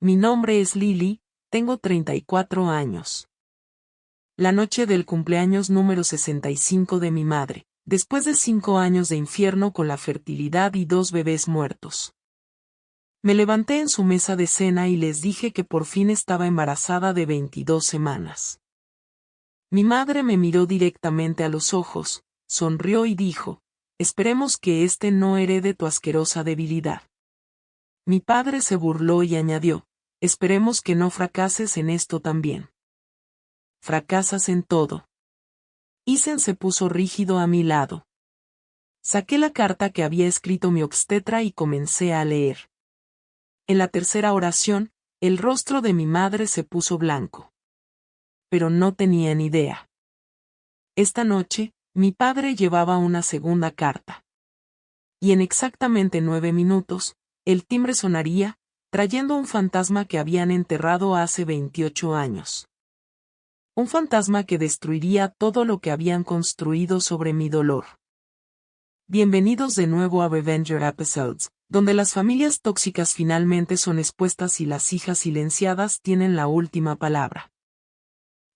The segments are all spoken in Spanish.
Mi nombre es Lily, tengo 34 años. La noche del cumpleaños número 65 de mi madre, después de 5 años de infierno con la fertilidad y 2 bebés muertos. Me levanté en su mesa de cena y les dije que por fin estaba embarazada de 22 semanas. Mi madre me miró directamente a los ojos, sonrió y dijo, esperemos que este no herede tu asquerosa debilidad. Mi padre se burló y añadió, esperemos que no fracases en esto también. Fracasas en todo. Ethan se puso rígido a mi lado. Saqué la carta que había escrito mi obstetra y comencé a leer. En la tercera oración, el rostro de mi madre se puso blanco. Pero no tenía ni idea. Esta noche, mi padre llevaba una segunda carta. Y en exactamente 9 minutos, el timbre sonaría, trayendo un fantasma que habían enterrado hace 28 años. Un fantasma que destruiría todo lo que habían construido sobre mi dolor. Bienvenidos de nuevo a Revenger Episodes, donde las familias tóxicas finalmente son expuestas y las hijas silenciadas tienen la última palabra.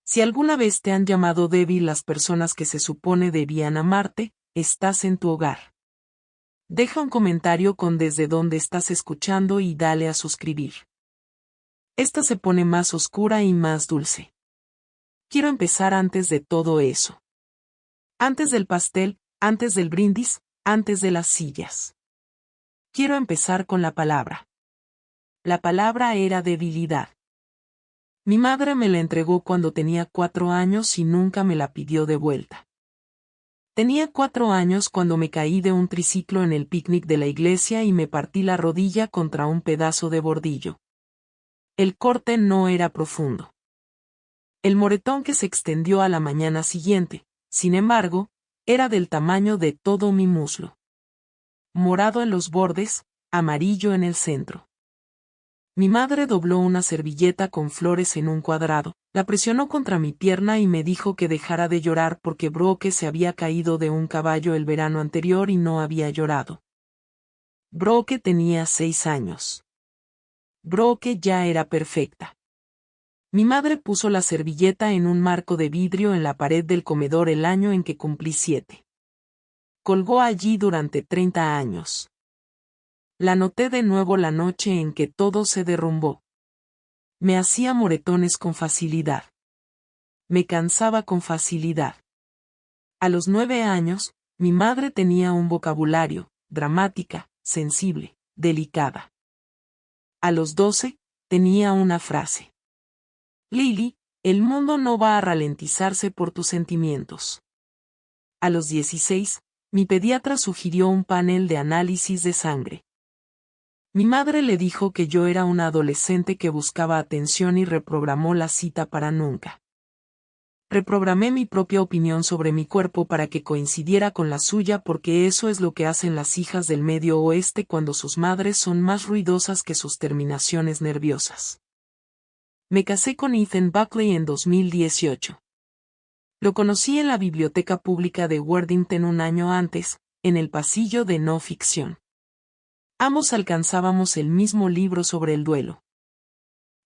Si alguna vez te han llamado débil las personas que se supone debían amarte, estás en tu hogar. Deja un comentario con desde dónde estás escuchando y dale a suscribir. Esta se pone más oscura y más dulce. Quiero empezar antes de todo eso. Antes del pastel, antes del brindis, antes de las sillas. Quiero empezar con la palabra. La palabra era debilidad. Mi madre me la entregó cuando tenía 4 años y nunca me la pidió de vuelta. Tenía 4 años cuando me caí de un triciclo en el picnic de la iglesia y me partí la rodilla contra un pedazo de bordillo. El corte no era profundo. El moretón que se extendió a la mañana siguiente, sin embargo, era del tamaño de todo mi muslo. Morado en los bordes, amarillo en el centro. Mi madre dobló una servilleta con flores en un cuadrado, la presionó contra mi pierna y me dijo que dejara de llorar porque Brooke se había caído de un caballo el verano anterior y no había llorado. Brooke tenía 6 años. Brooke ya era perfecta. Mi madre puso la servilleta en un marco de vidrio en la pared del comedor el año en que cumplí 7. Colgó allí durante 30 años. La noté de nuevo la noche en que todo se derrumbó. Me hacía moretones con facilidad. Me cansaba con facilidad. A los 9 años, mi madre tenía un vocabulario, dramática, sensible, delicada. A los 12, tenía una frase. Lily, el mundo no va a ralentizarse por tus sentimientos. A los 16, mi pediatra sugirió un panel de análisis de sangre. Mi madre le dijo que yo era una adolescente que buscaba atención y reprogramó la cita para nunca. Reprogramé mi propia opinión sobre mi cuerpo para que coincidiera con la suya porque eso es lo que hacen las hijas del Medio Oeste cuando sus madres son más ruidosas que sus terminaciones nerviosas. Me casé con Ethan Buckley en 2018. Lo conocí en la biblioteca pública de Worthington un año antes, en el pasillo de no ficción. Ambos alcanzábamos el mismo libro sobre el duelo.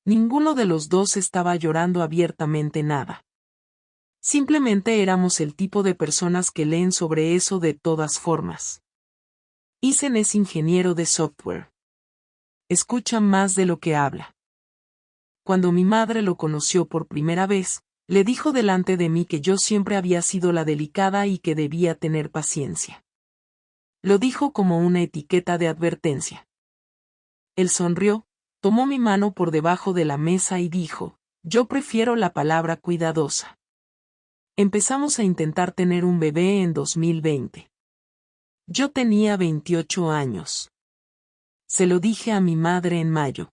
Ninguno de los dos estaba llorando abiertamente nada. Simplemente éramos el tipo de personas que leen sobre eso de todas formas. Ethan es ingeniero de software. Escucha más de lo que habla. Cuando mi madre lo conoció por primera vez, le dijo delante de mí que yo siempre había sido la delicada y que debía tener paciencia. Lo dijo como una etiqueta de advertencia. Él sonrió, tomó mi mano por debajo de la mesa y dijo, yo prefiero la palabra cuidadosa. Empezamos a intentar tener un bebé en 2020. Yo tenía 28 años. Se lo dije a mi madre en mayo.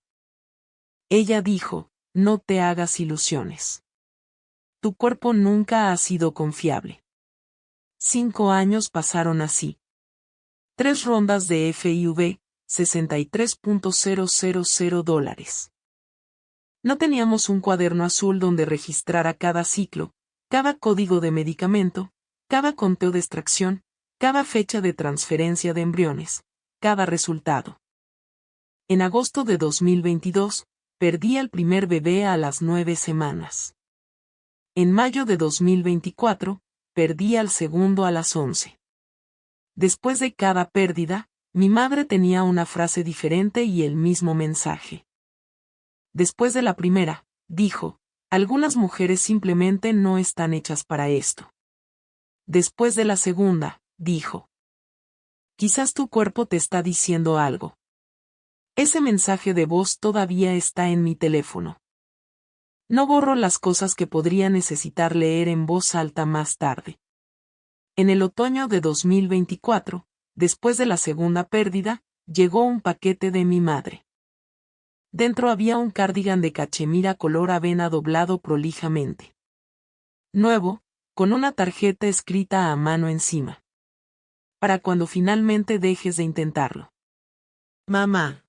Ella dijo, no te hagas ilusiones. Tu cuerpo nunca ha sido confiable. 5 años pasaron así. 3 rondas de FIV, $63,000. No teníamos un cuaderno azul donde registrara cada ciclo, cada código de medicamento, cada conteo de extracción, cada fecha de transferencia de embriones, cada resultado. En agosto de 2022, perdí al primer bebé a las 9 semanas. En mayo de 2024, perdí al segundo a las 11. Después de cada pérdida, mi madre tenía una frase diferente y el mismo mensaje. Después de la primera, dijo, algunas mujeres simplemente no están hechas para esto. Después de la segunda, dijo, quizás tu cuerpo te está diciendo algo. Ese mensaje de voz todavía está en mi teléfono. No borro las cosas que podría necesitar leer en voz alta más tarde. En el otoño de 2024, después de la segunda pérdida, llegó un paquete de mi madre. Dentro había un cardigan de cachemira color avena doblado prolijamente. Nuevo, con una tarjeta escrita a mano encima. Para cuando finalmente dejes de intentarlo. Mamá.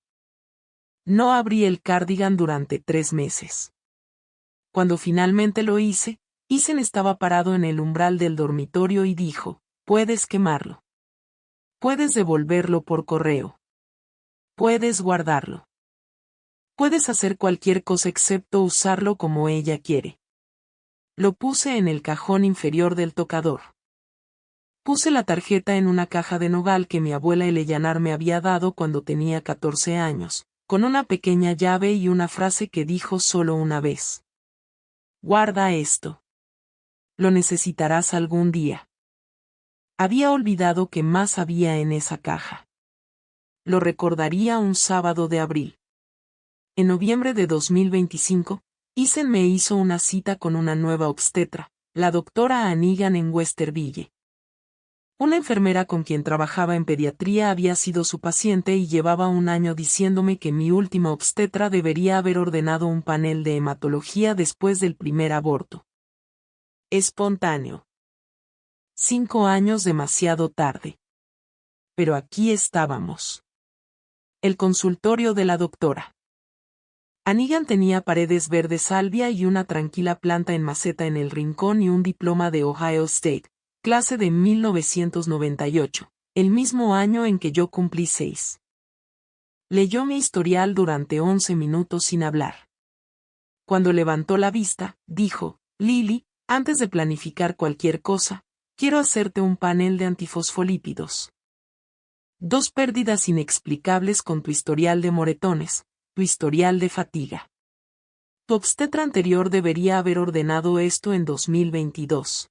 No abrí el cardigan durante 3 meses. Cuando finalmente lo hice, Isen estaba parado en el umbral del dormitorio y dijo, puedes quemarlo. Puedes devolverlo por correo. Puedes guardarlo. Puedes hacer cualquier cosa excepto usarlo como ella quiere. Lo puse en el cajón inferior del tocador. Puse la tarjeta en una caja de nogal que mi abuela Eleyanar me había dado cuando tenía 14 años, con una pequeña llave y una frase que dijo solo una vez. Guarda esto. Lo necesitarás algún día. Había olvidado qué más había en esa caja. Lo recordaría un sábado de abril. En noviembre de 2025, Isen me hizo una cita con una nueva obstetra, la doctora Anigan en Westerville. Una enfermera con quien trabajaba en pediatría había sido su paciente y llevaba un año diciéndome que mi última obstetra debería haber ordenado un panel de hematología después del primer aborto. Espontáneo. 5 años demasiado tarde. Pero aquí estábamos. El consultorio de la doctora. Anigan tenía paredes verde salvia y una tranquila planta en maceta en el rincón y un diploma de Ohio State, clase de 1998, el mismo año en que yo cumplí 6. Leyó mi historial durante 11 minutos sin hablar. Cuando levantó la vista, dijo, Lily, antes de planificar cualquier cosa, quiero hacerte un panel de antifosfolípidos. 2 pérdidas inexplicables con tu historial de moretones, tu historial de fatiga. Tu obstetra anterior debería haber ordenado esto en 2022.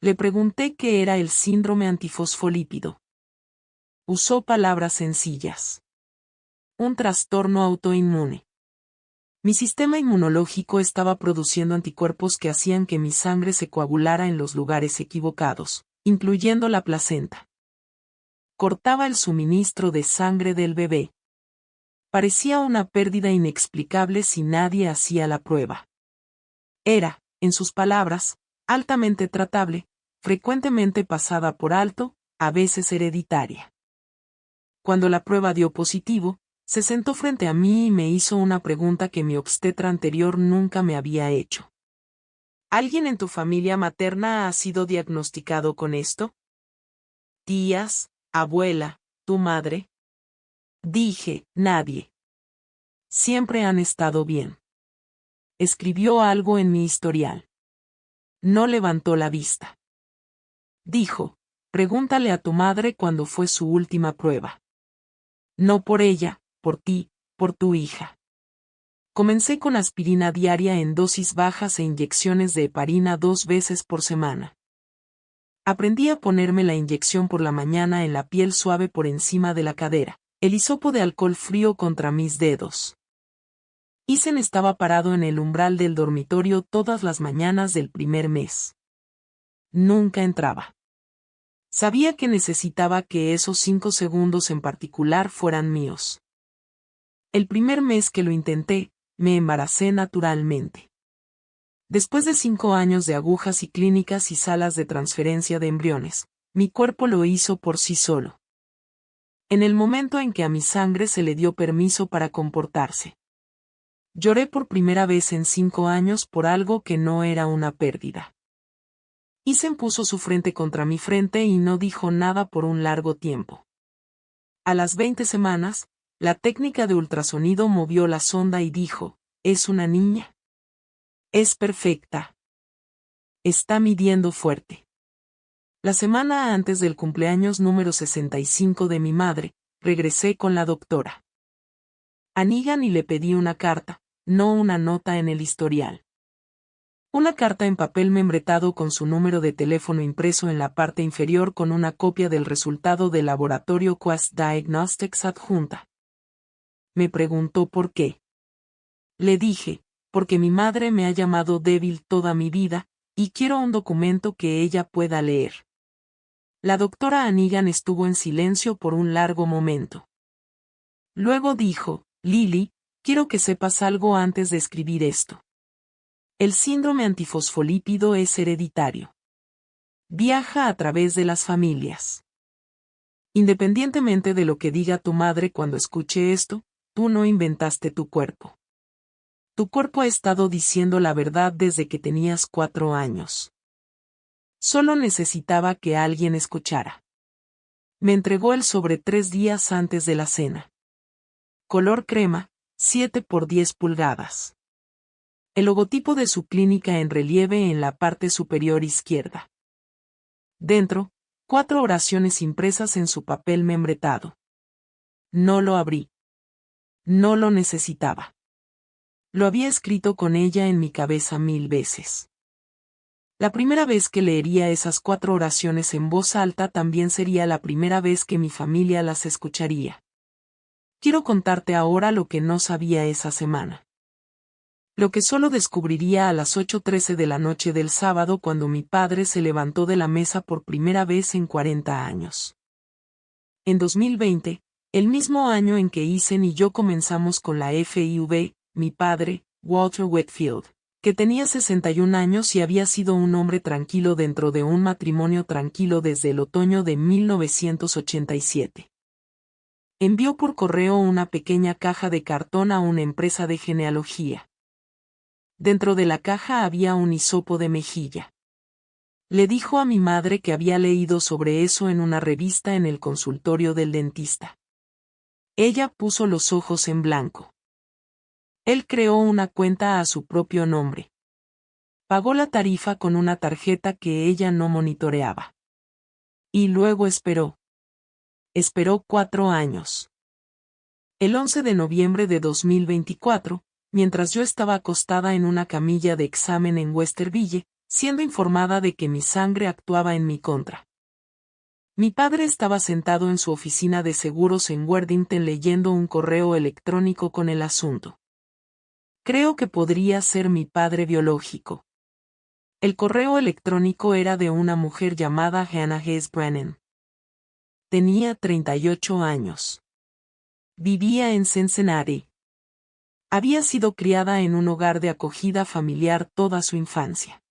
Le pregunté qué era el síndrome antifosfolípido. Usó palabras sencillas. Un trastorno autoinmune. Mi sistema inmunológico estaba produciendo anticuerpos que hacían que mi sangre se coagulara en los lugares equivocados, incluyendo la placenta. Cortaba el suministro de sangre del bebé. Parecía una pérdida inexplicable si nadie hacía la prueba. Era, en sus palabras, altamente tratable, frecuentemente pasada por alto, a veces hereditaria. Cuando la prueba dio positivo, se sentó frente a mí y me hizo una pregunta que mi obstetra anterior nunca me había hecho. ¿Alguien en tu familia materna ha sido diagnosticado con esto? ¿Tías, abuela, tu madre? Dije, nadie. Siempre han estado bien. Escribió algo en mi historial. No levantó la vista. Dijo, pregúntale a tu madre cuándo fue su última prueba. No por ella, por ti, por tu hija. Comencé con aspirina diaria en dosis bajas e inyecciones de heparina 2 veces por semana. Aprendí a ponerme la inyección por la mañana en la piel suave por encima de la cadera, el hisopo de alcohol frío contra mis dedos. Isen estaba parado en el umbral del dormitorio todas las mañanas del primer mes. Nunca entraba. Sabía que necesitaba que esos 5 segundos en particular fueran míos. El primer mes que lo intenté, me embaracé naturalmente. Después de 5 años de agujas y clínicas y salas de transferencia de embriones, mi cuerpo lo hizo por sí solo. En el momento en que a mi sangre se le dio permiso para comportarse. Lloré por primera vez en 5 años por algo que no era una pérdida. Isen puso su frente contra mi frente y no dijo nada por un largo tiempo. A las 20 semanas, La técnica de ultrasonido movió la sonda y dijo, ¿es una niña? Es perfecta. Está midiendo fuerte. La semana antes del cumpleaños número 65 de mi madre, regresé con la doctora Hannigan y le pedí una carta, no una nota en el historial. Una carta en papel membretado con su número de teléfono impreso en la parte inferior con una copia del resultado del laboratorio Quest Diagnostics adjunta. Me preguntó por qué. Le dije, porque mi madre me ha llamado débil toda mi vida, y quiero un documento que ella pueda leer. La doctora Hannigan estuvo en silencio por un largo momento. Luego dijo, Lily, quiero que sepas algo antes de escribir esto. El síndrome antifosfolípido es hereditario. Viaja a través de las familias. Independientemente de lo que diga tu madre cuando escuche esto, tú no inventaste tu cuerpo. Tu cuerpo ha estado diciendo la verdad desde que tenías 4 años. Solo necesitaba que alguien escuchara. Me entregó el sobre 3 días antes de la cena. Color crema, 7 por 10 pulgadas. El logotipo de su clínica en relieve en la parte superior izquierda. Dentro, 4 oraciones impresas en su papel membretado. No lo abrí. No lo necesitaba. Lo había escrito con ella en mi cabeza 1000 veces. La primera vez que leería esas 4 oraciones en voz alta también sería la primera vez que mi familia las escucharía. Quiero contarte ahora lo que no sabía esa semana. Lo que solo descubriría a las 8:13 de la noche del sábado cuando mi padre se levantó de la mesa por primera vez en 40 años. En 2020, el mismo año en que Isen y yo comenzamos con la FIV, mi padre, Walter Whitfield, que tenía 61 años y había sido un hombre tranquilo dentro de un matrimonio tranquilo desde el otoño de 1987. Envió por correo una pequeña caja de cartón a una empresa de genealogía. Dentro de la caja había un hisopo de mejilla. Le dijo a mi madre que había leído sobre eso en una revista en el consultorio del dentista. Ella puso los ojos en blanco. Él creó una cuenta a su propio nombre. Pagó la tarifa con una tarjeta que ella no monitoreaba. Y luego esperó. Esperó 4 años. El 11 de noviembre de 2024, mientras yo estaba acostada en una camilla de examen en Westerville, siendo informada de que mi sangre actuaba en mi contra. Mi padre estaba sentado en su oficina de seguros en Worthington leyendo un correo electrónico con el asunto. Creo que podría ser mi padre biológico. El correo electrónico era de una mujer llamada Hannah Hess Brennan. Tenía 38 años. Vivía en Cincinnati. Había sido criada en un hogar de acogida familiar toda su infancia.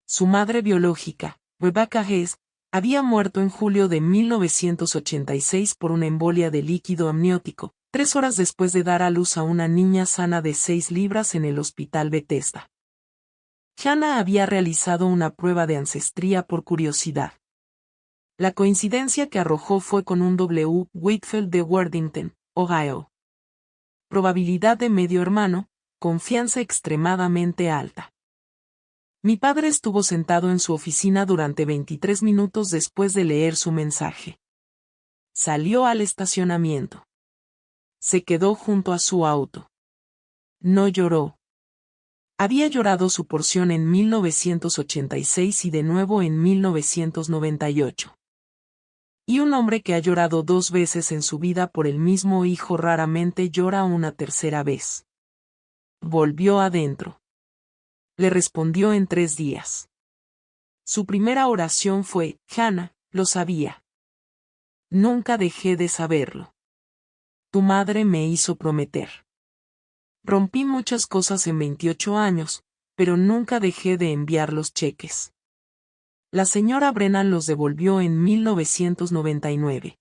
Su madre biológica, Rebecca Hess, había muerto en julio de 1986 por una embolia de líquido amniótico, 3 horas después de dar a luz a una niña sana de 6 libras en el hospital Bethesda. Hannah había realizado una prueba de ancestría por curiosidad. La coincidencia que arrojó fue con un W. Whitfield de Worthington, Ohio. Probabilidad de medio hermano, confianza extremadamente alta. Mi padre estuvo sentado en su oficina durante 23 minutos después de leer su mensaje. Salió al estacionamiento. Se quedó junto a su auto. No lloró. Había llorado su porción en 1986 y de nuevo en 1998. Y un hombre que ha llorado 2 veces en su vida por el mismo hijo raramente llora una tercera vez. Volvió adentro. Le respondió en 3 días. Su primera oración fue, Hannah, lo sabía. Nunca dejé de saberlo. Tu madre me hizo prometer. Rompí muchas cosas en 28 años, pero nunca dejé de enviar los cheques. La señora Brennan los devolvió en 1999.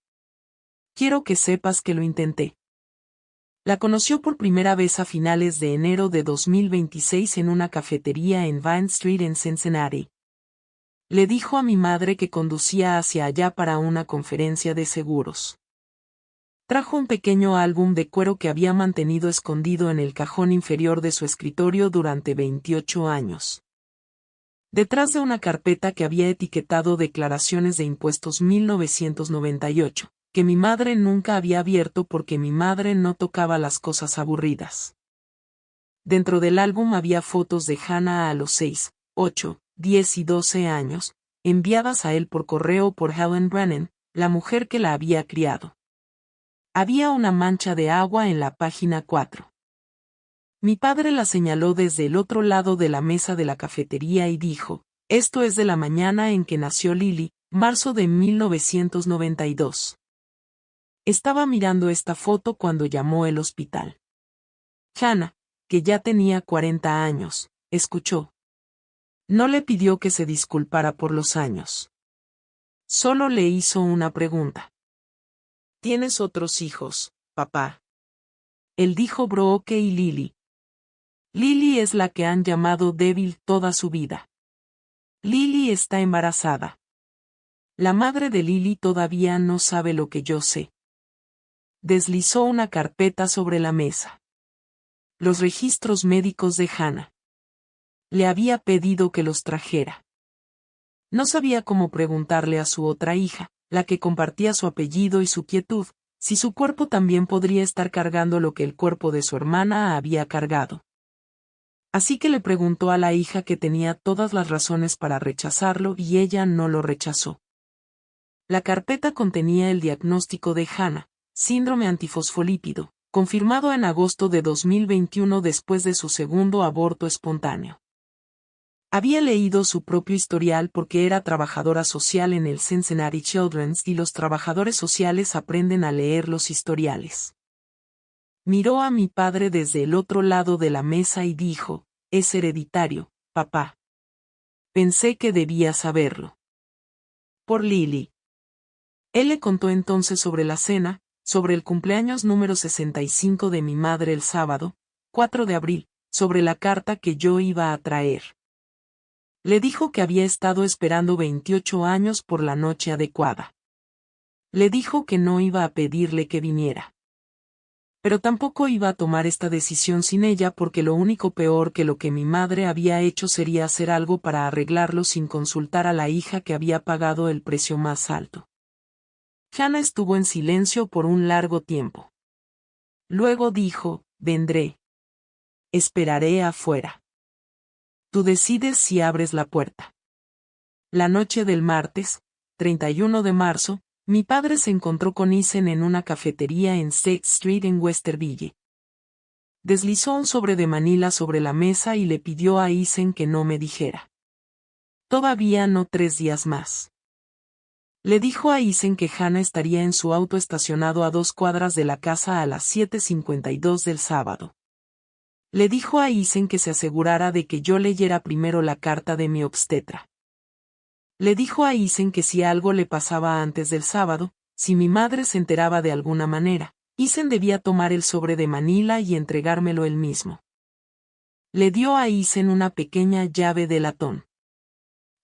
Quiero que sepas que lo intenté. La conoció por primera vez a finales de enero de 2026 en una cafetería en Vine Street en Cincinnati. Le dijo a mi madre que conducía hacia allá para una conferencia de seguros. Trajo un pequeño álbum de cuero que había mantenido escondido en el cajón inferior de su escritorio durante 28 años. Detrás de una carpeta que había etiquetado Declaraciones de Impuestos 1998, que mi madre nunca había abierto porque mi madre no tocaba las cosas aburridas. Dentro del álbum había fotos de Hannah a los 6, 8, 10 y 12 años, enviadas a él por correo por Helen Brennan, la mujer que la había criado. Había una mancha de agua en la página 4. Mi padre la señaló desde el otro lado de la mesa de la cafetería y dijo, esto es de la mañana en que nació Lily, marzo de 1992. Estaba mirando esta foto cuando llamó el hospital. Hannah, que ya tenía 40 años, escuchó. No le pidió que se disculpara por los años. Solo le hizo una pregunta. ¿Tienes otros hijos, papá? Él dijo Brooke y Lily. Lily es la que han llamado débil toda su vida. Lily está embarazada. La madre de Lily todavía no sabe lo que yo sé. Deslizó una carpeta sobre la mesa. Los registros médicos de Hannah. Le había pedido que los trajera. No sabía cómo preguntarle a su otra hija, la que compartía su apellido y su quietud, si su cuerpo también podría estar cargando lo que el cuerpo de su hermana había cargado. Así que le preguntó a la hija que tenía todas las razones para rechazarlo y ella no lo rechazó. La carpeta contenía el diagnóstico de Hannah, síndrome antifosfolípido, confirmado en agosto de 2021 después de su segundo aborto espontáneo. Había leído su propio historial porque era trabajadora social en el Cincinnati Children's y los trabajadores sociales aprenden a leer los historiales. Miró a mi padre desde el otro lado de la mesa y dijo, es hereditario, papá. Pensé que debía saberlo. Por Lily. Él le contó entonces sobre la cena, sobre el cumpleaños número 65 de mi madre el sábado, 4 de abril, sobre la carta que yo iba a traer. Le dijo que había estado esperando 28 años por la noche adecuada. Le dijo que no iba a pedirle que viniera. Pero tampoco iba a tomar esta decisión sin ella porque lo único peor que lo que mi madre había hecho sería hacer algo para arreglarlo sin consultar a la hija que había pagado el precio más alto. Hannah estuvo en silencio por un largo tiempo. Luego dijo, vendré. Esperaré afuera. Tú decides si abres la puerta. La noche del martes, 31 de marzo, mi padre se encontró con Isen en una cafetería en State Street en Westerville. Deslizó un sobre de Manila sobre la mesa y le pidió a Isen que no me dijera. Todavía no 3 días más. Le dijo a Isen que Hannah estaría en su auto estacionado a 2 cuadras de la casa a las 7:52 del sábado. Le dijo a Isen que se asegurara de que yo leyera primero la carta de mi obstetra. Le dijo a Isen que si algo le pasaba antes del sábado, si mi madre se enteraba de alguna manera, Isen debía tomar el sobre de Manila y entregármelo él mismo. Le dio a Isen una pequeña llave de latón.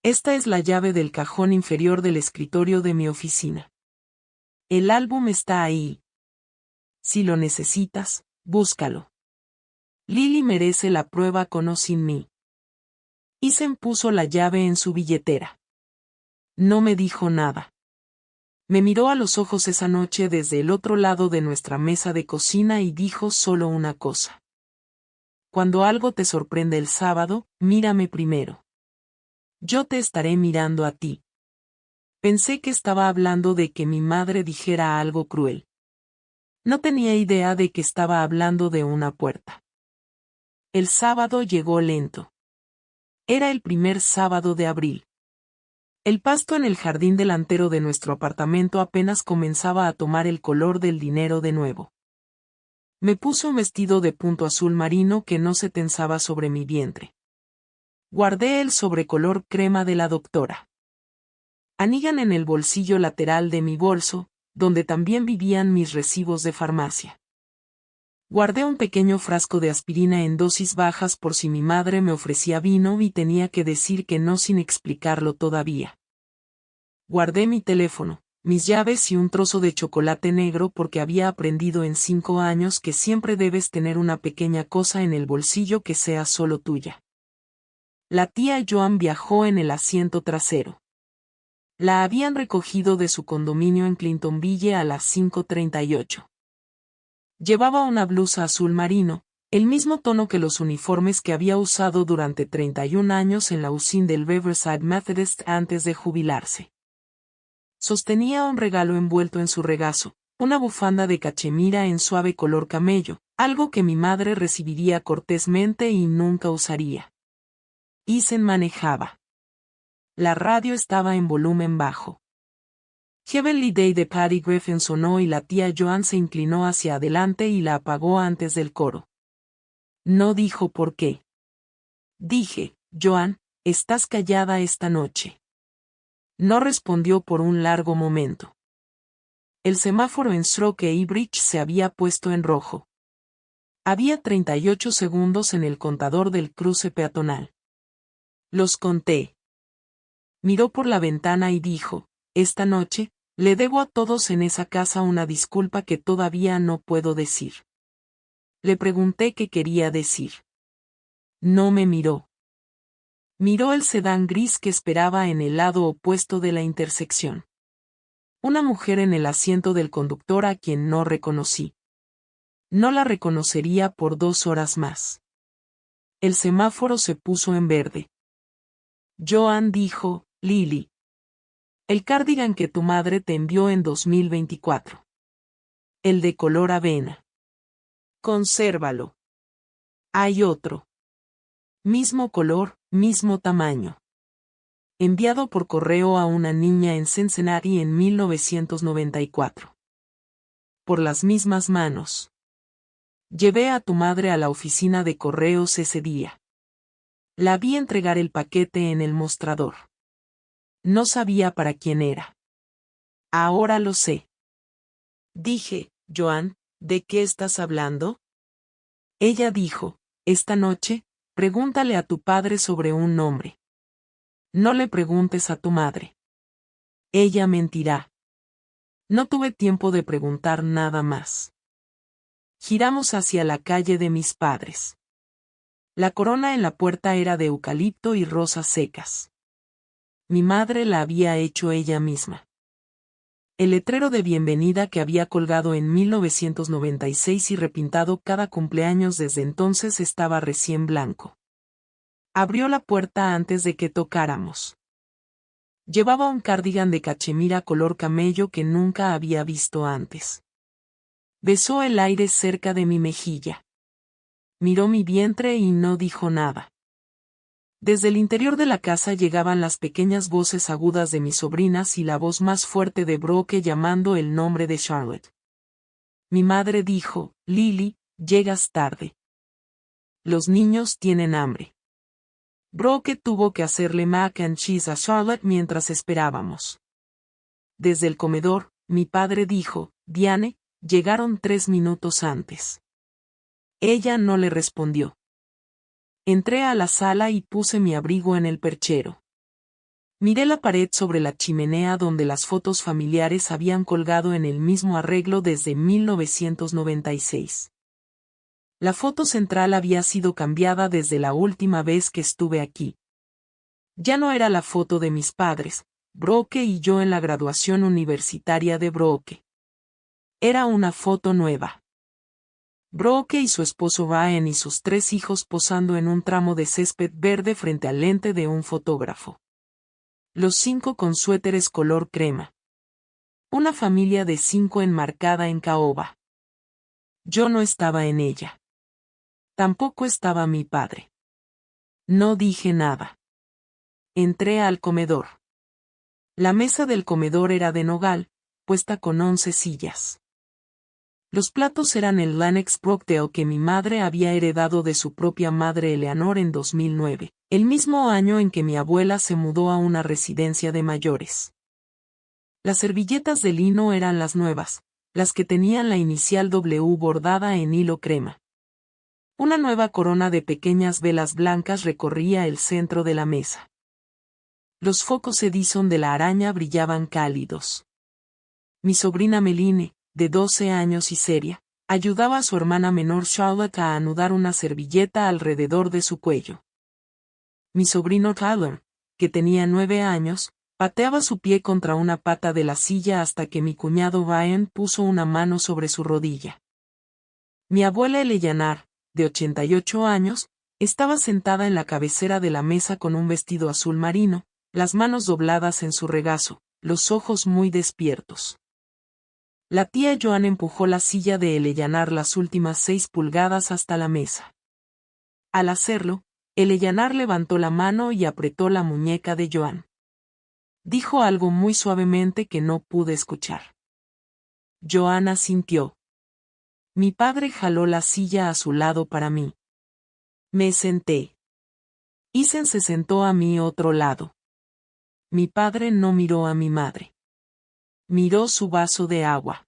Esta es la llave del cajón inferior del escritorio de mi oficina. El álbum está ahí. Si lo necesitas, búscalo. Lily merece la prueba con o sin mí. Isen puso la llave en su billetera. No me dijo nada. Me miró a los ojos esa noche desde el otro lado de nuestra mesa de cocina y dijo solo una cosa. Cuando algo te sorprende el sábado, mírame primero. Yo te estaré mirando a ti. Pensé que estaba hablando de que mi madre dijera algo cruel. No tenía idea de que estaba hablando de una puerta. El sábado llegó lento. Era el primer sábado de abril. El pasto en el jardín delantero de nuestro apartamento apenas comenzaba a tomar el color del dinero de nuevo. Me puse un vestido de punto azul marino que no se tensaba sobre mi vientre. Guardé el sobrecolor crema de la doctora Hannigan en el bolsillo lateral de mi bolso, donde también vivían mis recibos de farmacia. Guardé un pequeño frasco de aspirina en dosis bajas por si mi madre me ofrecía vino y tenía que decir que no sin explicarlo todavía. Guardé mi teléfono, mis llaves y un trozo de chocolate negro porque había aprendido en 5 años que siempre debes tener una pequeña cosa en el bolsillo que sea solo tuya. La tía Joan viajó en el asiento trasero. La habían recogido de su condominio en Clintonville a las 5:38. Llevaba una blusa azul marino, el mismo tono que los uniformes que había usado durante 31 años en la usina del Riverside Methodist antes de jubilarse. Sostenía un regalo envuelto en su regazo, una bufanda de cachemira en suave color camello, algo que mi madre recibiría cortésmente y nunca usaría. Isen manejaba. La radio estaba en volumen bajo. Heavenly Day de Patty Griffin sonó y la tía Joan se inclinó hacia adelante y la apagó antes del coro. No dijo por qué. Dije, Joan, ¿estás callada esta noche? No respondió por un largo momento. El semáforo en Stroke Bridge se había puesto en rojo. Había 38 segundos en el contador del cruce peatonal. Los conté. Miró por la ventana y dijo, esta noche, le debo a todos en esa casa una disculpa que todavía no puedo decir. Le pregunté qué quería decir. No me miró. Miró el sedán gris que esperaba en el lado opuesto de la intersección. Una mujer en el asiento del conductor a quien no reconocí. No la reconocería por 2 horas más. El semáforo se puso en verde. Joan dijo, Lily. El cardigan que tu madre te envió en 2024. El de color avena. Consérvalo. Hay otro. Mismo color, mismo tamaño. Enviado por correo a una niña en Cincinnati en 1994. Por las mismas manos. Llevé a tu madre a la oficina de correos ese día. La vi entregar el paquete en el mostrador. No sabía para quién era. Ahora lo sé. Dije, Joan, ¿de qué estás hablando? Ella dijo, esta noche, pregúntale a tu padre sobre un nombre. No le preguntes a tu madre. Ella mentirá. No tuve tiempo de preguntar nada más. Giramos hacia la calle de mis padres. La corona en la puerta era de eucalipto y rosas secas. Mi madre la había hecho ella misma. El letrero de bienvenida que había colgado en 1996 y repintado cada cumpleaños desde entonces estaba recién blanco. Abrió la puerta antes de que tocáramos. Llevaba un cardigan de cachemira color camello que nunca había visto antes. Besó el aire cerca de mi mejilla. Miró mi vientre y no dijo nada. Desde el interior de la casa llegaban las pequeñas voces agudas de mis sobrinas y la voz más fuerte de Brooke llamando el nombre de Charlotte. Mi madre dijo, Lily, llegas tarde. Los niños tienen hambre. Brooke tuvo que hacerle mac and cheese a Charlotte mientras esperábamos. Desde el comedor, mi padre dijo, Diane, llegaron 3 minutos antes. Ella no le respondió. Entré a la sala y puse mi abrigo en el perchero. Miré la pared sobre la chimenea donde las fotos familiares habían colgado en el mismo arreglo desde 1996. La foto central había sido cambiada desde la última vez que estuve aquí. Ya no era la foto de mis padres, Brooke y yo en la graduación universitaria de Brooke. Era una foto nueva. Brooke y su esposo Ryan y sus 3 hijos posando en un tramo de césped verde frente al lente de un fotógrafo. Los 5 con suéteres color crema. Una familia de 5 enmarcada en caoba. Yo no estaba en ella. Tampoco estaba mi padre. No dije nada. Entré al comedor. La mesa del comedor era de nogal, puesta con 11 sillas. Los platos eran el Lanex Brockdale que mi madre había heredado de su propia madre Eleanor en 2009, el mismo año en que mi abuela se mudó a una residencia de mayores. Las servilletas de lino eran las nuevas, las que tenían la inicial W bordada en hilo crema. Una nueva corona de pequeñas velas blancas recorría el centro de la mesa. Los focos Edison de la araña brillaban cálidos. Mi sobrina Meline, de 12 años y seria, ayudaba a su hermana menor Charlotte a anudar una servilleta alrededor de su cuello. Mi sobrino Tyler, que tenía 9 años, pateaba su pie contra una pata de la silla hasta que mi cuñado Ryan puso una mano sobre su rodilla. Mi abuela Eleanor, de 88 años, estaba sentada en la cabecera de la mesa con un vestido azul marino, las manos dobladas en su regazo, los ojos muy despiertos. La tía Joan empujó la silla de Eleanor las últimas 6 pulgadas hasta la mesa. Al hacerlo, Eleanor levantó la mano y apretó la muñeca de Joan. Dijo algo muy suavemente que no pude escuchar. Joan asintió. Mi padre jaló la silla a su lado para mí. Me senté. Isen se sentó a mi otro lado. Mi padre no miró a mi madre. Miró su vaso de agua.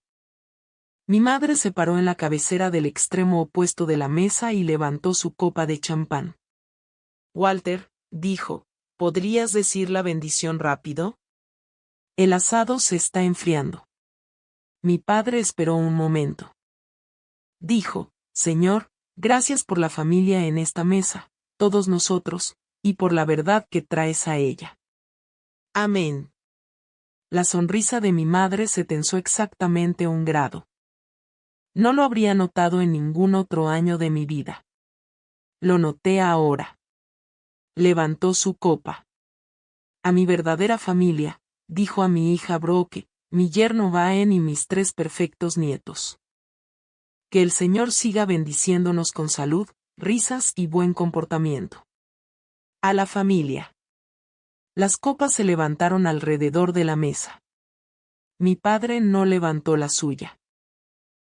Mi madre se paró en la cabecera del extremo opuesto de la mesa y levantó su copa de champán. Walter, dijo, ¿podrías decir la bendición rápido? El asado se está enfriando. Mi padre esperó un momento. Dijo, Señor, gracias por la familia en esta mesa, todos nosotros, y por la verdad que traes a ella. Amén. La sonrisa de mi madre se tensó exactamente 1 grado. No lo habría notado en ningún otro año de mi vida. Lo noté ahora. Levantó su copa. A mi verdadera familia, dijo a mi hija Brooke, mi yerno Vaen y mis 3 perfectos nietos. Que el Señor siga bendiciéndonos con salud, risas y buen comportamiento. A la familia. Las copas se levantaron alrededor de la mesa. Mi padre no levantó la suya.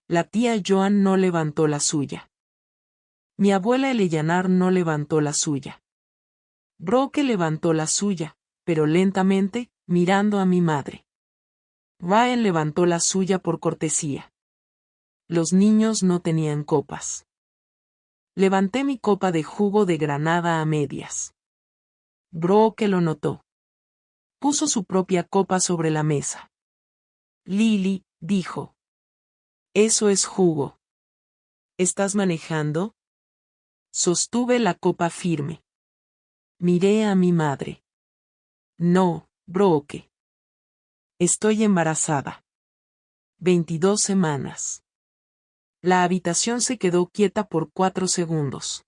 La tía Joan no levantó la suya. Mi abuela Eleanor no levantó la suya. Brooke levantó la suya, pero lentamente, mirando a mi madre. Ryan levantó la suya por cortesía. Los niños no tenían copas. Levanté mi copa de jugo de granada a medias. Brooke lo notó. Puso su propia copa sobre la mesa. Lily, dijo. Eso es jugo. ¿Estás manejando? Sostuve la copa firme. Miré a mi madre. No, Brooke. Estoy embarazada. 22 semanas. La habitación se quedó quieta por 4 segundos.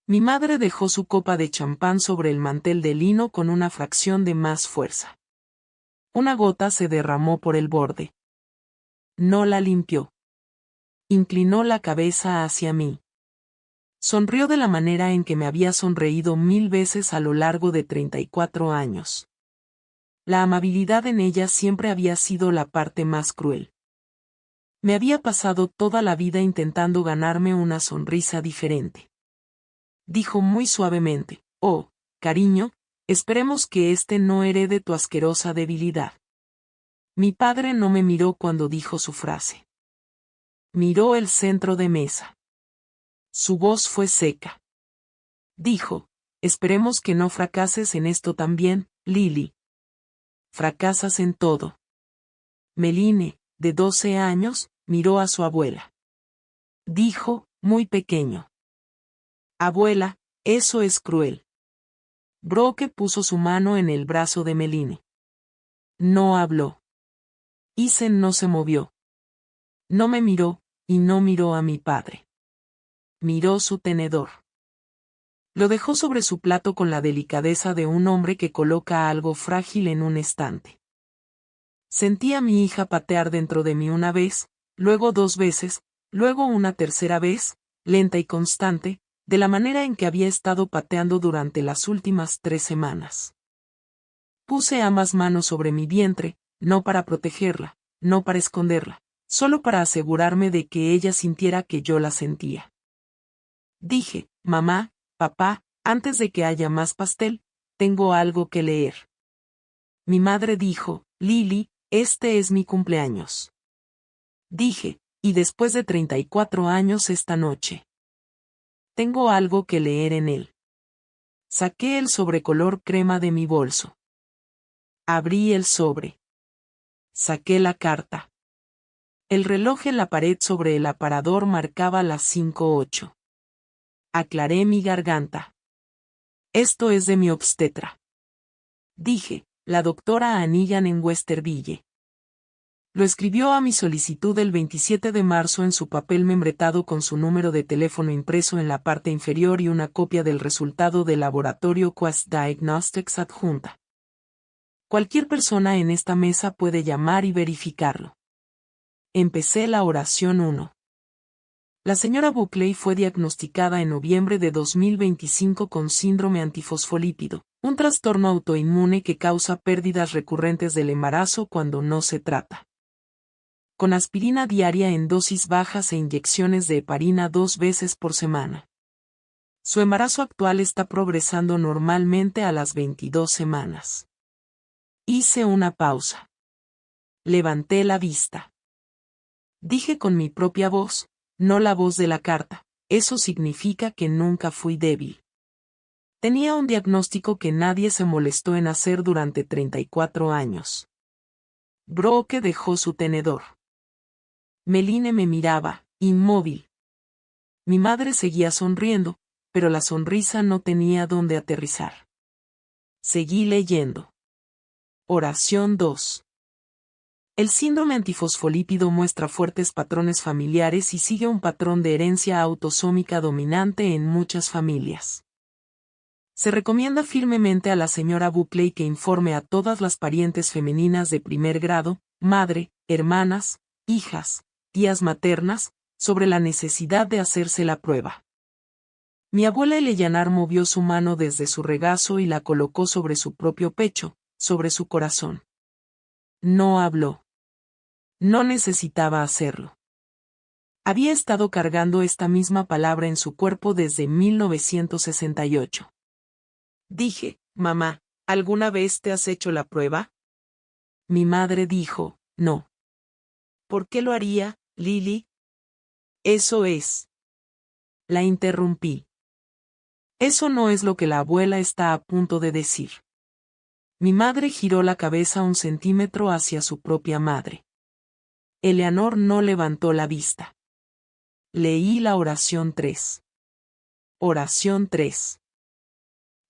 Mi madre dejó su copa de champán sobre el mantel de lino con una fracción de más fuerza. Una gota se derramó por el borde. No la limpió. Inclinó la cabeza hacia mí. Sonrió de la manera en que me había sonreído 1000 veces a lo largo de 34 años. La amabilidad en ella siempre había sido la parte más cruel. Me había pasado toda la vida intentando ganarme una sonrisa diferente. Dijo muy suavemente, oh, cariño, esperemos que este no herede tu asquerosa debilidad. Mi padre no me miró cuando dijo su frase. Miró el centro de mesa. Su voz fue seca. Dijo, esperemos que no fracases en esto también, Lily. Fracasas en todo. Meline, de 12 años, miró a su abuela. Dijo, muy pequeño. Abuela, eso es cruel. Brooke puso su mano en el brazo de Meline. No habló. Isen no se movió. No me miró, y no miró a mi padre. Miró su tenedor. Lo dejó sobre su plato con la delicadeza de un hombre que coloca algo frágil en un estante. Sentí a mi hija patear dentro de mí una vez, luego 2 veces, luego una tercera vez, lenta y constante, de la manera en que había estado pateando durante las últimas 3 semanas. Puse ambas manos sobre mi vientre, no para protegerla, no para esconderla, solo para asegurarme de que ella sintiera que yo la sentía. Dije, mamá, papá, antes de que haya más pastel, tengo algo que leer. Mi madre dijo, Lily, este es mi cumpleaños. Dije, y después de 34 años esta noche. Tengo algo que leer en él. Saqué el sobre color crema de mi bolso. Abrí el sobre. Saqué la carta. El reloj en la pared sobre el aparador marcaba las 5:08. Aclaré mi garganta. Esto es de mi obstetra. Dije, la doctora Anigan en Westerville. Lo escribió a mi solicitud el 27 de marzo en su papel membretado con su número de teléfono impreso en la parte inferior y una copia del resultado del laboratorio Quest Diagnostics adjunta. Cualquier persona en esta mesa puede llamar y verificarlo. Empecé la oración 1. La señora Buckley fue diagnosticada en noviembre de 2025 con síndrome antifosfolípido, un trastorno autoinmune que causa pérdidas recurrentes del embarazo cuando no se trata. Con aspirina diaria en dosis bajas e inyecciones de heparina 2 veces por semana. Su embarazo actual está progresando normalmente a las 22 semanas. Hice una pausa. Levanté la vista. Dije con mi propia voz, no la voz de la carta, eso significa que nunca fui débil. Tenía un diagnóstico que nadie se molestó en hacer durante 34 años. Brooke dejó su tenedor. Meline me miraba, inmóvil. Mi madre seguía sonriendo, pero la sonrisa no tenía dónde aterrizar. Seguí leyendo. Oración 2. El síndrome antifosfolípido muestra fuertes patrones familiares y sigue un patrón de herencia autosómica dominante en muchas familias. Se recomienda firmemente a la señora Buckley que informe a todas las parientes femeninas de primer grado, madre, hermanas, hijas, tías maternas, sobre la necesidad de hacerse la prueba. Mi abuela Eleanor movió su mano desde su regazo y la colocó sobre su propio pecho, sobre su corazón. No habló. No necesitaba hacerlo. Había estado cargando esta misma palabra en su cuerpo desde 1968. Dije, mamá, ¿alguna vez te has hecho la prueba? Mi madre dijo, no. ¿Por qué lo haría, Lily? Eso es. La interrumpí. Eso no es lo que la abuela está a punto de decir. Mi madre giró la cabeza 1 centímetro hacia su propia madre. Eleanor no levantó la vista. Leí la oración 3. Oración 3.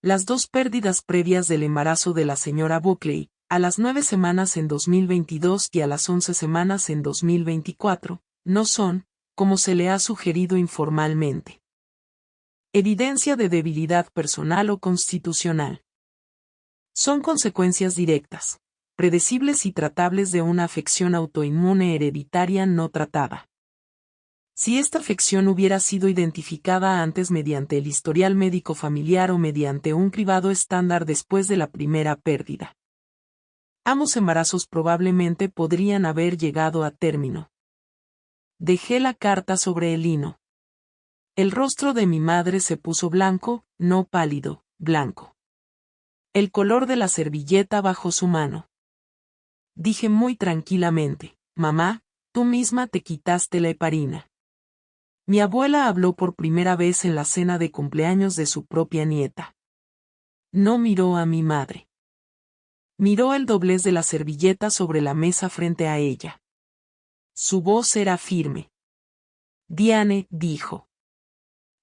Las 2 pérdidas previas del embarazo de la señora Buckley, a las 9 semanas en 2022 y a las 11 semanas en 2024, no son, como se le ha sugerido informalmente, evidencia de debilidad personal o constitucional. Son consecuencias directas, predecibles y tratables de una afección autoinmune hereditaria no tratada. Si esta afección hubiera sido identificada antes mediante el historial médico familiar o mediante un cribado estándar después de la primera pérdida, ambos embarazos probablemente podrían haber llegado a término. Dejé la carta sobre el lino. El rostro de mi madre se puso blanco, no pálido, blanco. El color de la servilleta bajo su mano. Dije muy tranquilamente, mamá, tú misma te quitaste la heparina. Mi abuela habló por primera vez en la cena de cumpleaños de su propia nieta. No miró a mi madre. Miró el doblez de la servilleta sobre la mesa frente a ella. Su voz era firme. Diane, dijo.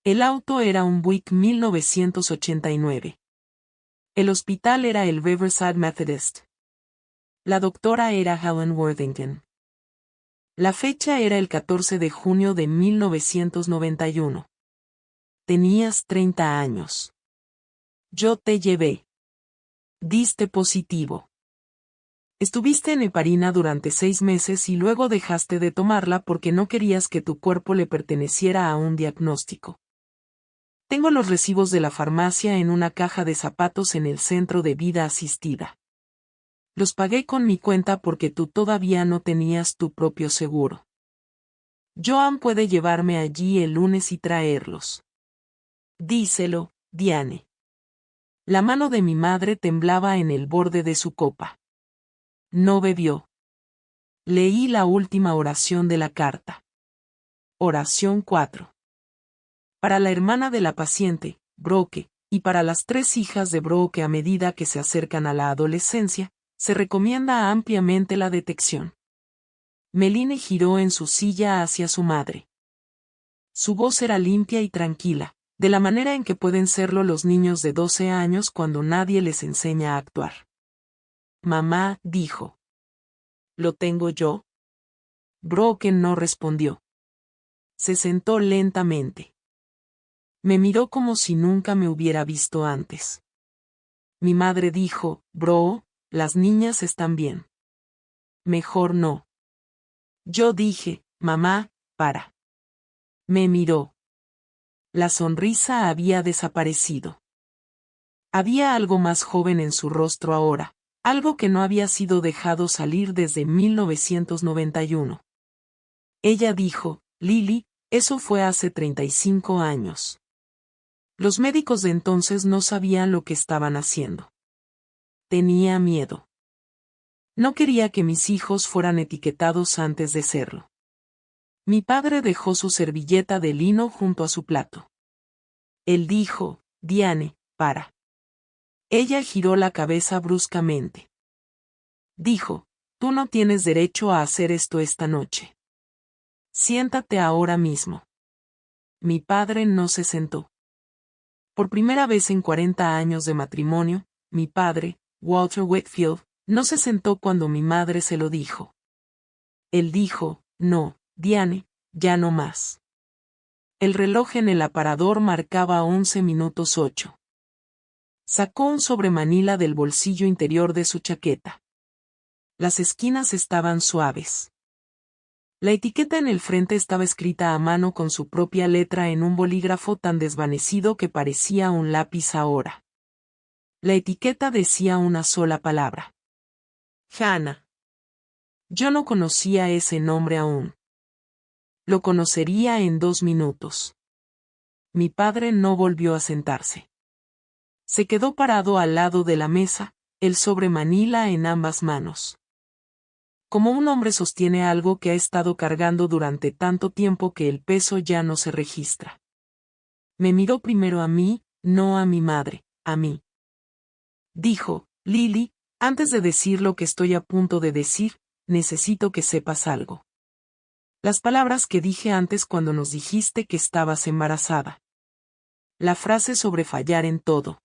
El auto era un Buick 1989. El hospital era el Riverside Methodist. La doctora era Helen Worthington. La fecha era el 14 de junio de 1991. Tenías 30 años. Yo te llevé. Diste positivo. Estuviste en heparina durante 6 meses y luego dejaste de tomarla porque no querías que tu cuerpo le perteneciera a un diagnóstico. Tengo los recibos de la farmacia en una caja de zapatos en el centro de vida asistida. Los pagué con mi cuenta porque tú todavía no tenías tu propio seguro. Joan puede llevarme allí el lunes y traerlos. Díselo, Diane. La mano de mi madre temblaba en el borde de su copa. No bebió. Leí la última oración de la carta. Oración 4. Para la hermana de la paciente, Brooke, y para las 3 hijas de Brooke a medida que se acercan a la adolescencia, Se recomienda ampliamente la detección. Meline giró en su silla hacia su madre. Su voz era limpia y tranquila, de la manera en que pueden serlo los niños de 12 años cuando nadie les enseña a actuar. Mamá, dijo. ¿Lo tengo yo? Brocken no respondió. Se sentó lentamente. Me miró como si nunca me hubiera visto antes. Mi madre dijo, Bro, las niñas están bien. Mejor no. Yo dije, mamá, para. Me miró. La sonrisa había desaparecido. Había algo más joven en su rostro ahora, algo que no había sido dejado salir desde 1991. Ella dijo, Lily, eso fue hace 35 años. Los médicos de entonces no sabían lo que estaban haciendo. Tenía miedo. No quería que mis hijos fueran etiquetados antes de serlo. Mi padre dejó su servilleta de lino junto a su plato. Él dijo, Diane, para. Ella giró la cabeza bruscamente. Dijo, tú no tienes derecho a hacer esto esta noche. Siéntate ahora mismo. Mi padre no se sentó. Por primera vez en 40 años de matrimonio, mi padre, Walter Whitfield, no se sentó cuando mi madre se lo dijo. Él dijo, no, Diane, ya no más. El reloj en el aparador marcaba 11 minutos 8. Sacó un sobremanila del bolsillo interior de su chaqueta. Las esquinas estaban suaves. La etiqueta en el frente estaba escrita a mano con su propia letra en un bolígrafo tan desvanecido que parecía un lápiz ahora. La etiqueta decía una sola palabra. Hannah. Yo no conocía ese nombre aún. Lo conocería en 2 minutos. Mi padre no volvió a sentarse. Se quedó parado al lado de la mesa, el sobremanila en ambas manos. Como un hombre sostiene algo que ha estado cargando durante tanto tiempo que el peso ya no se registra. Me miró primero a mí, no a mi madre, a mí. Dijo, Lily, antes de decir lo que estoy a punto de decir, necesito que sepas algo. Las palabras que dije antes cuando nos dijiste que estabas embarazada. La frase sobre fallar en todo.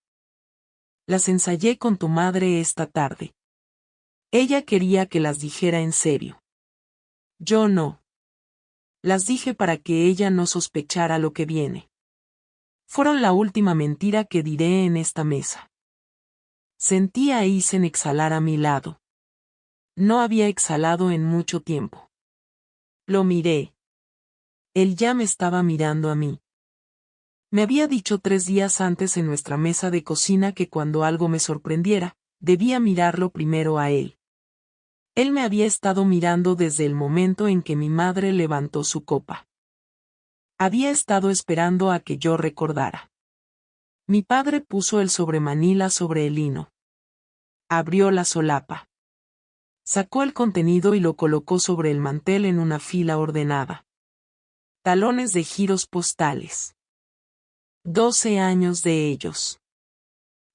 Las ensayé con tu madre esta tarde. Ella quería que las dijera en serio. Yo no. Las dije para que ella no sospechara lo que viene. Fueron la última mentira que diré en esta mesa. Sentí a Eisen exhalar a mi lado. No había exhalado en mucho tiempo. Lo miré. Él ya me estaba mirando a mí. Me había dicho 3 días antes en nuestra mesa de cocina que cuando algo me sorprendiera, debía mirarlo primero a él. Él me había estado mirando desde el momento en que mi madre levantó su copa. Había estado esperando a que yo recordara. Mi padre puso el sobremanila sobre el lino. Abrió la solapa. Sacó el contenido y lo colocó sobre el mantel en una fila ordenada. Talones de giros postales. 12 años de ellos.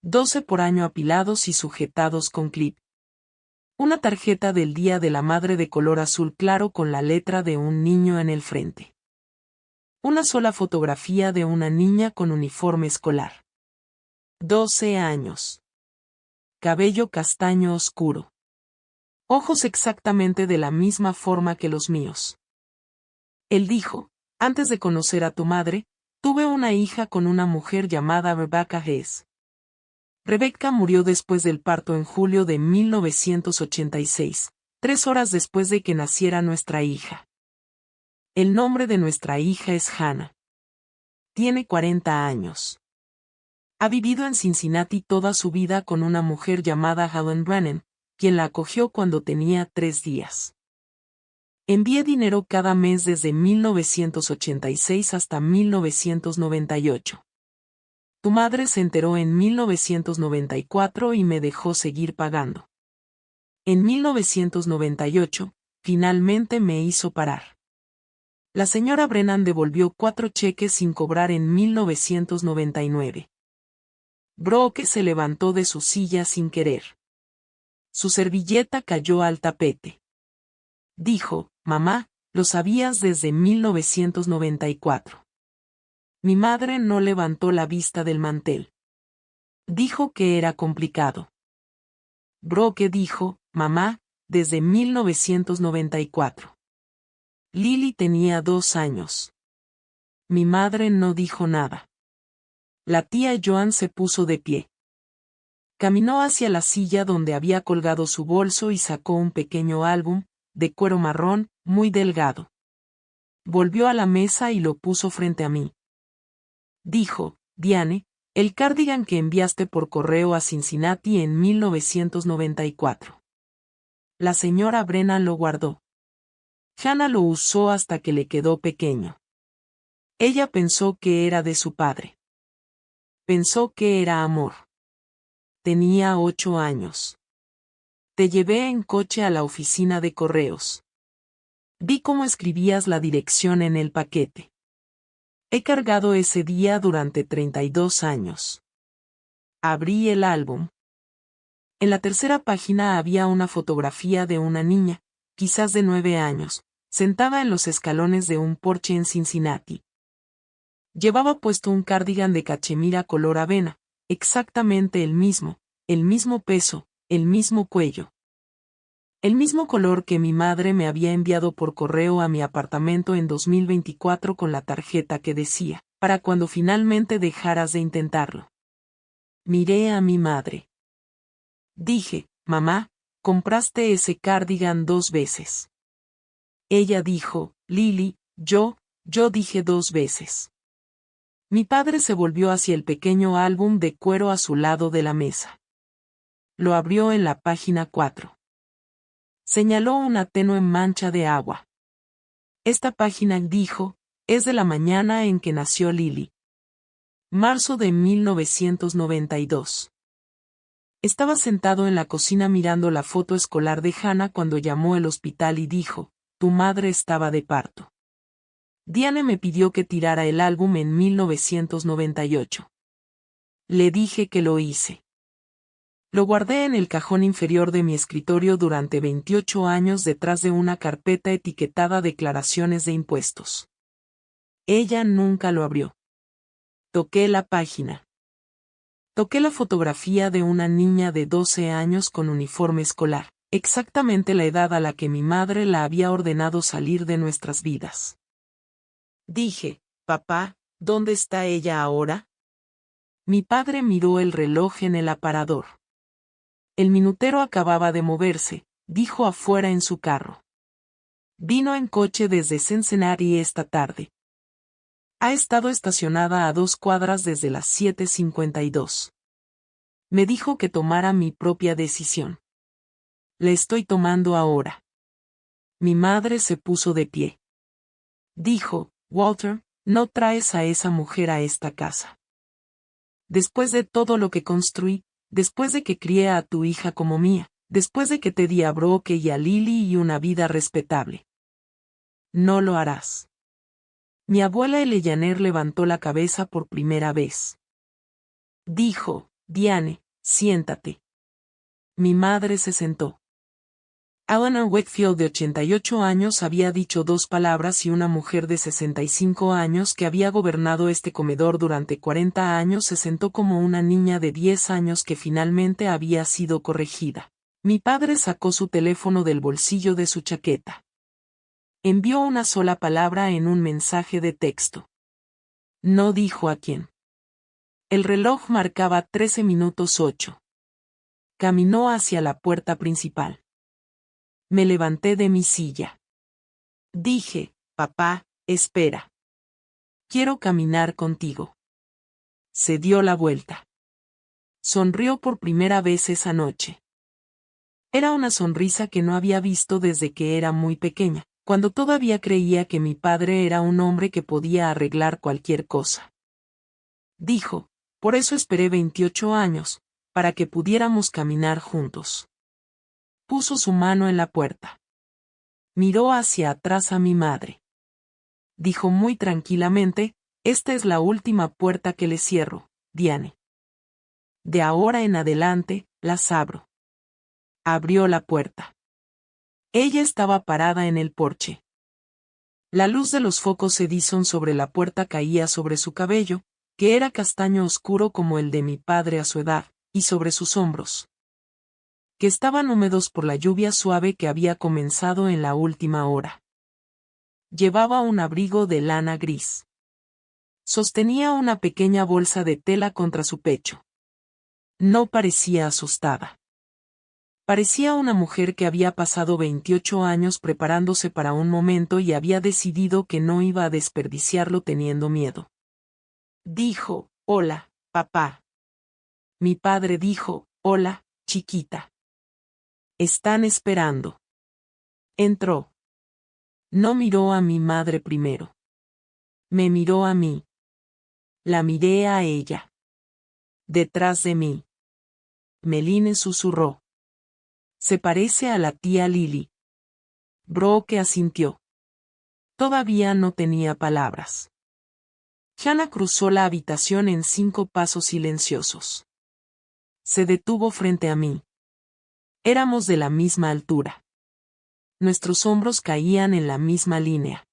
12 por año apilados y sujetados con clip. Una tarjeta del Día de la Madre de color azul claro con la letra de un niño en el frente. Una sola fotografía de una niña con uniforme escolar. 12 años. Cabello castaño oscuro. Ojos exactamente de la misma forma que los míos. Él dijo, antes de conocer a tu madre, tuve una hija con una mujer llamada Rebecca Hess. Rebecca murió después del parto en julio de 1986, 3 horas después de que naciera nuestra hija. El nombre de nuestra hija es Hannah. Tiene 40 años. Ha vivido en Cincinnati toda su vida con una mujer llamada Helen Brennan, quien la acogió cuando tenía 3 días. Envié dinero cada mes desde 1986 hasta 1998. Tu madre se enteró en 1994 y me dejó seguir pagando. En 1998, finalmente me hizo parar. La señora Brennan devolvió 4 cheques sin cobrar en 1999. Brooke se levantó de su silla sin querer. Su servilleta cayó al tapete. Dijo, mamá, lo sabías desde 1994. Mi madre no levantó la vista del mantel. Dijo que era complicado. Brooke dijo, mamá, desde 1994. Lily tenía 2 años. Mi madre no dijo nada. La tía Joan se puso de pie. Caminó hacia la silla donde había colgado su bolso y sacó un pequeño álbum, de cuero marrón, muy delgado. Volvió a la mesa y lo puso frente a mí. Dijo, Diane, el cardigan que enviaste por correo a Cincinnati en 1994. La señora Brennan lo guardó. Hannah lo usó hasta que le quedó pequeño. Ella pensó que era de su padre. Pensó que era amor. Tenía 8 años. Te llevé en coche a la oficina de correos. Vi cómo escribías la dirección en el paquete. He cargado ese día durante 32 años. Abrí el álbum. En la tercera página había una fotografía de una niña, quizás de 9 años, sentada en los escalones de un porche en Cincinnati. Llevaba puesto un cardigan de cachemira color avena, exactamente el mismo peso, el mismo cuello. El mismo color que mi madre me había enviado por correo a mi apartamento en 2024 con la tarjeta que decía, para cuando finalmente dejaras de intentarlo. Miré a mi madre. Dije, mamá, compraste ese cardigan 2 veces. Ella dijo, Lily, yo dije 2 veces. Mi padre se volvió hacia el pequeño álbum de cuero a su lado de la mesa. Lo abrió en la página 4. Señaló una tenue mancha de agua. Esta página, dijo, es de la mañana en que nació Lily. Marzo de 1992. Estaba sentado en la cocina mirando la foto escolar de Hannah cuando llamó el hospital y dijo, tu madre estaba de parto. Diane me pidió que tirara el álbum en 1998. Le dije que lo hice. Lo guardé en el cajón inferior de mi escritorio durante 28 años detrás de una carpeta etiquetada Declaraciones de Impuestos. Ella nunca lo abrió. Toqué la página. Toqué la fotografía de una niña de 12 años con uniforme escolar, exactamente la edad a la que mi madre la había ordenado salir de nuestras vidas. Dije, papá, ¿dónde está ella ahora? Mi padre miró el reloj en el aparador. El minutero acababa de moverse, dijo afuera en su carro. Vino en coche desde Cincinnati esta tarde. Ha estado estacionada a 2 cuadras desde las 7:52. Me dijo que tomara mi propia decisión. Le estoy tomando ahora. Mi madre se puso de pie. Dijo, Walter, no traes a esa mujer a esta casa. Después de todo lo que construí, después de que crié a tu hija como mía, después de que te di a Brooke y a Lily y una vida respetable. No lo harás. Mi abuela Eleanor levantó la cabeza por primera vez. Dijo, Diane, siéntate. Mi madre se sentó. Eleanor Wakefield de 88 años había dicho 2 palabras y una mujer de 65 años que había gobernado este comedor durante 40 años se sentó como una niña de 10 años que finalmente había sido corregida. Mi padre sacó su teléfono del bolsillo de su chaqueta. Envió una sola palabra en un mensaje de texto. No dijo a quién. El reloj marcaba 13:08. Caminó hacia la puerta principal. Me levanté de mi silla. Dije, papá, espera. Quiero caminar contigo. Se dio la vuelta. Sonrió por primera vez esa noche. Era una sonrisa que no había visto desde que era muy pequeña, cuando todavía creía que mi padre era un hombre que podía arreglar cualquier cosa. Dijo, por eso esperé 28 años, para que pudiéramos caminar juntos. Puso su mano en la puerta. Miró hacia atrás a mi madre. Dijo muy tranquilamente, esta es la última puerta que le cierro, Diane. De ahora en adelante, las abro. Abrió la puerta. Ella estaba parada en el porche. La luz de los focos Edison sobre la puerta caía sobre su cabello, que era castaño oscuro como el de mi padre a su edad, y sobre sus hombros, que estaban húmedos por la lluvia suave que había comenzado en la última hora. Llevaba un abrigo de lana gris. Sostenía una pequeña bolsa de tela contra su pecho. No parecía asustada. Parecía una mujer que había pasado 28 años preparándose para un momento y había decidido que no iba a desperdiciarlo teniendo miedo. Dijo, «Hola, papá». Mi padre dijo, «Hola, chiquita». Están esperando. Entró. No miró a mi madre primero. Me miró a mí. La miré a ella. Detrás de mí. Meline susurró. Se parece a la tía Lily. Brooke asintió. Todavía no tenía palabras. Hannah cruzó la habitación en 5 pasos silenciosos. Se detuvo frente a mí. Éramos de la misma altura. Nuestros hombros caían en la misma línea.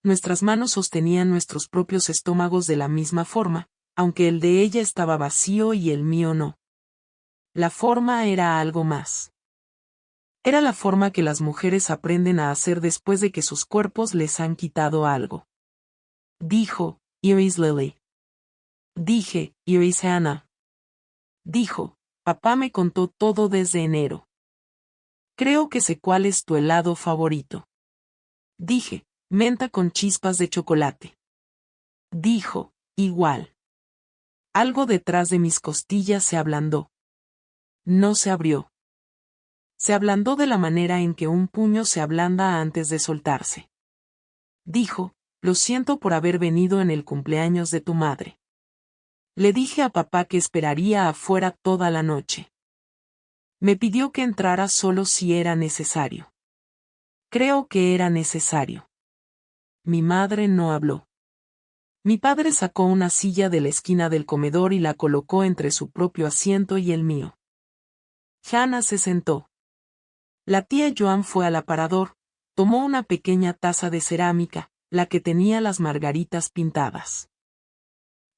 Nuestras manos sostenían nuestros propios estómagos de la misma forma, aunque el de ella estaba vacío y el mío no. La forma era algo más. Era la forma que las mujeres aprenden a hacer después de que sus cuerpos les han quitado algo. Dijo, Iris Lily. Dije, Iris Hannah. Dijo, papá me contó todo desde enero. Creo que sé cuál es tu helado favorito. Dije, menta con chispas de chocolate. Dijo, igual. Algo detrás de mis costillas se ablandó. No se abrió. Se ablandó de la manera en que un puño se ablanda antes de soltarse. Dijo, lo siento por haber venido en el cumpleaños de tu madre. Le dije a papá que esperaría afuera toda la noche. Me pidió que entrara solo si era necesario. Creo que era necesario. Mi madre no habló. Mi padre sacó una silla de la esquina del comedor y la colocó entre su propio asiento y el mío. Hannah se sentó. La tía Joan fue al aparador, tomó una pequeña taza de cerámica, la que tenía las margaritas pintadas.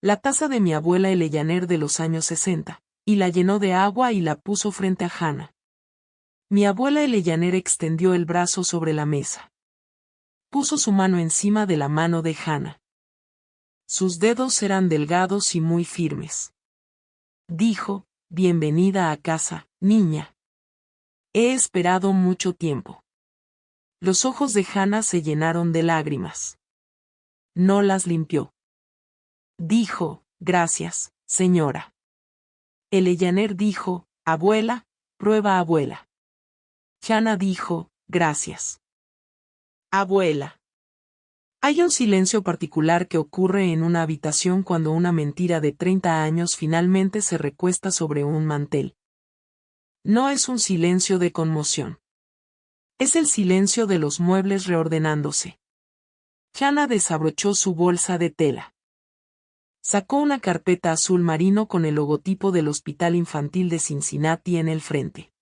La taza de mi abuela Eleanor de los años 60, y la llenó de agua y la puso frente a Hannah. Mi abuela Eleanor extendió el brazo sobre la mesa. Puso su mano encima de la mano de Hannah. Sus dedos eran delgados y muy firmes. Dijo, bienvenida a casa, niña. He esperado mucho tiempo. Los ojos de Hannah se llenaron de lágrimas. No las limpió. Dijo, gracias, señora. Eleanor dijo, abuela, prueba abuela. Hannah dijo, gracias. Abuela. Hay un silencio particular que ocurre en una habitación cuando una mentira de 30 años finalmente se recuesta sobre un mantel. No es un silencio de conmoción. Es el silencio de los muebles reordenándose. Hannah desabrochó su bolsa de tela. Sacó una carpeta azul marino con el logotipo del Hospital Infantil de Cincinnati en el frente.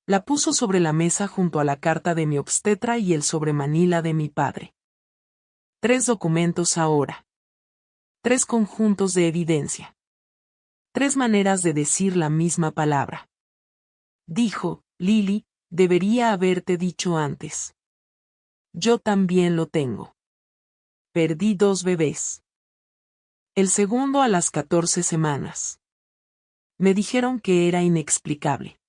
La puso sobre la mesa junto a la carta de mi obstetra y el sobremanila de mi padre. 3 documentos ahora. 3 conjuntos de evidencia. 3 maneras de decir la misma palabra. Dijo, Lily, debería haberte dicho antes. Yo también lo tengo. Perdí 2 bebés. El segundo a las 14 semanas. Me dijeron que era inexplicable.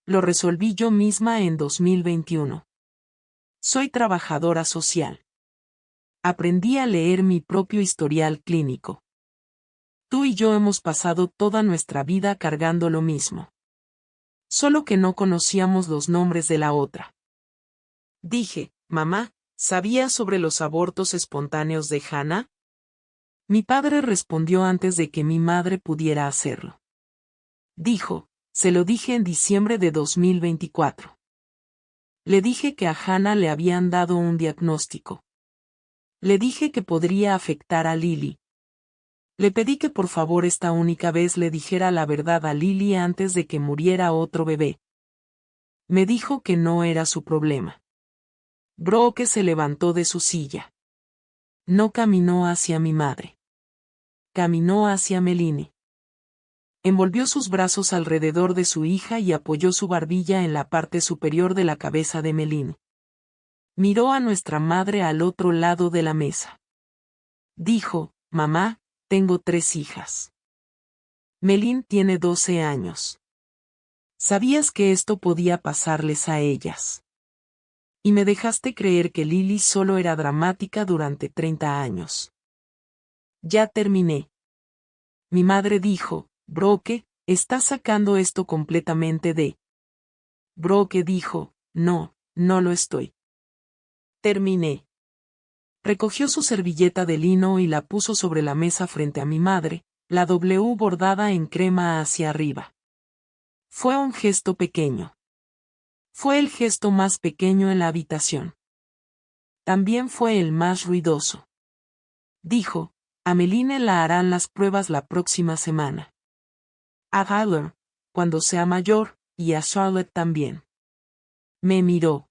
Lo resolví yo misma en 2021. Soy trabajadora social. Aprendí a leer mi propio historial clínico. Tú y yo hemos pasado toda nuestra vida cargando lo mismo. Solo que no conocíamos los nombres de la otra. Dije, mamá, ¿sabías sobre los abortos espontáneos de Hannah? Mi padre respondió antes de que mi madre pudiera hacerlo. Dijo, se lo dije en diciembre de 2024. Le dije que a Hannah le habían dado un diagnóstico. Le dije que podría afectar a Lily. Le pedí que por favor esta única vez le dijera la verdad a Lily antes de que muriera otro bebé. Me dijo que no era su problema. Brooke se levantó de su silla. No caminó hacia mi madre. Caminó hacia Meline. Envolvió sus brazos alrededor de su hija y apoyó su barbilla en la parte superior de la cabeza de Meline. Miró a nuestra madre al otro lado de la mesa. Dijo, mamá, tengo 3 hijas. Meline tiene 12 años. ¿Sabías que esto podía pasarles a ellas? Y me dejaste creer que Lily solo era dramática durante 30 años. Ya terminé. Mi madre dijo, Brooke, estás sacando esto completamente de... Brooke dijo, no, no lo estoy. Terminé. Recogió su servilleta de lino y la puso sobre la mesa frente a mi madre, la W bordada en crema hacia arriba. Fue un gesto pequeño. Fue el gesto más pequeño en la habitación. También fue el más ruidoso. Dijo, a Meline la harán las pruebas la próxima semana. A Tyler, cuando sea mayor, y a Charlotte también. Me miró.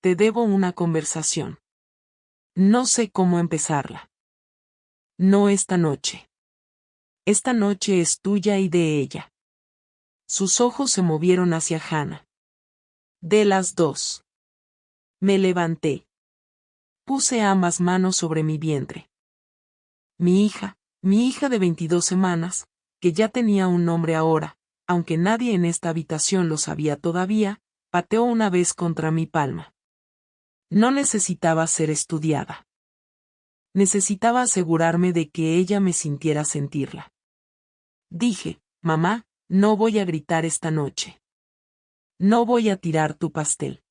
Te debo una conversación. No sé cómo empezarla. No esta noche. Esta noche es tuya y de ella. Sus ojos se movieron hacia Hannah. De las 2. Me levanté. Puse ambas manos sobre mi vientre. Mi hija de 22 semanas, que ya tenía un nombre ahora, aunque nadie en esta habitación lo sabía todavía, pateó una vez contra mi palma. No necesitaba ser estudiada. Necesitaba asegurarme de que ella me sintiera sentirla. Dije, mamá, no voy a gritar esta noche. No voy a tirar tu pastel.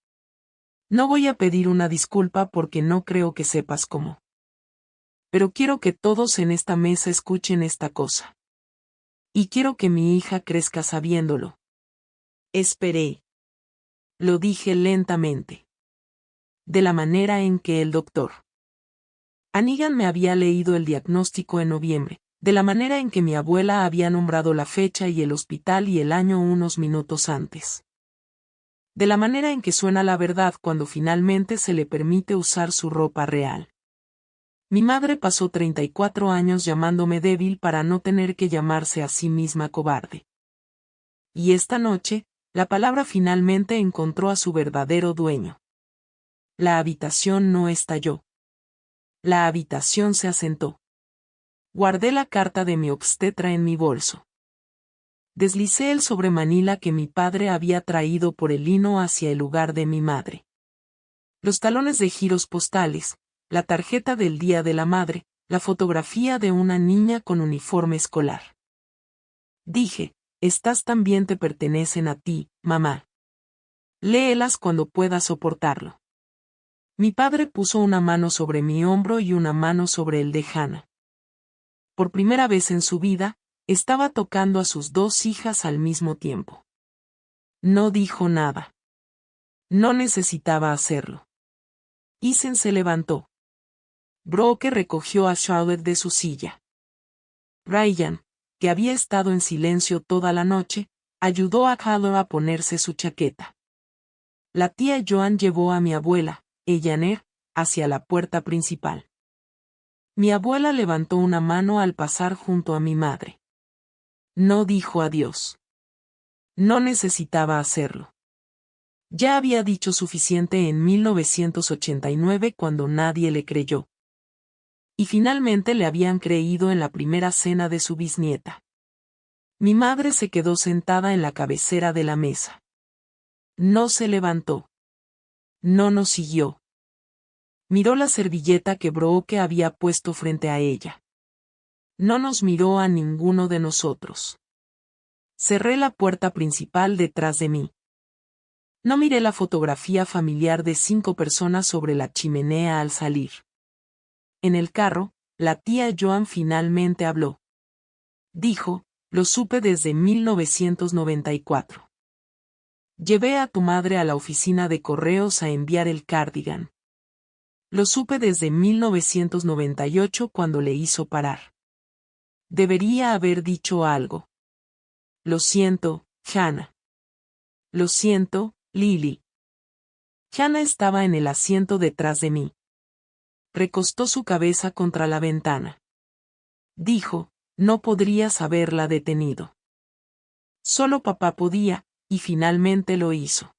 No voy a pedir una disculpa porque no creo que sepas cómo. Pero quiero que todos en esta mesa escuchen esta cosa. Y quiero que mi hija crezca sabiéndolo. Esperé. Lo dije lentamente. De la manera en que el doctor Hannigan me había leído el diagnóstico en noviembre, de la manera en que mi abuela había nombrado la fecha y el hospital y el año unos minutos antes. De la manera en que suena la verdad cuando finalmente se le permite usar su ropa real. Mi madre pasó 34 años llamándome débil para no tener que llamarse a sí misma cobarde. Y esta noche, la palabra finalmente encontró a su verdadero dueño. La habitación no estalló. La habitación se asentó. Guardé la carta de mi obstetra en mi bolso. Deslicé el sobremanila que mi padre había traído por el lino hacia el lugar de mi madre. Los talones de giros postales, la tarjeta del Día de la Madre, la fotografía de una niña con uniforme escolar. Dije, estas también te pertenecen a ti, mamá. Léelas cuando puedas soportarlo. Mi padre puso una mano sobre mi hombro y una mano sobre el de Hannah. Por primera vez en su vida, estaba tocando a sus 2 hijas al mismo tiempo. No dijo nada. No necesitaba hacerlo. Ethan se levantó. Brooke recogió a Charlotte de su silla. Ryan, que había estado en silencio toda la noche, ayudó a Tyler a ponerse su chaqueta. La tía Joan llevó a mi abuela, Eleanor, hacia la puerta principal. Mi abuela levantó una mano al pasar junto a mi madre. No dijo adiós. No necesitaba hacerlo. Ya había dicho suficiente en 1989 cuando nadie le creyó. Y finalmente le habían creído en la primera cena de su bisnieta. Mi madre se quedó sentada en la cabecera de la mesa. No se levantó. No nos siguió. Miró la servilleta que Brooke había puesto frente a ella. No nos miró a ninguno de nosotros. Cerré la puerta principal detrás de mí. No miré la fotografía familiar de 5 personas sobre la chimenea al salir. En el carro, la tía Joan finalmente habló. Dijo, lo supe desde 1994. Llevé a tu madre a la oficina de correos a enviar el cardigan. Lo supe desde 1998 cuando le hizo parar. Debería haber dicho algo. Lo siento, Hannah. Lo siento, Lily. Hannah estaba en el asiento detrás de mí. Recostó su cabeza contra la ventana. Dijo, no podrías haberla detenido. Solo papá podía, y finalmente lo hizo.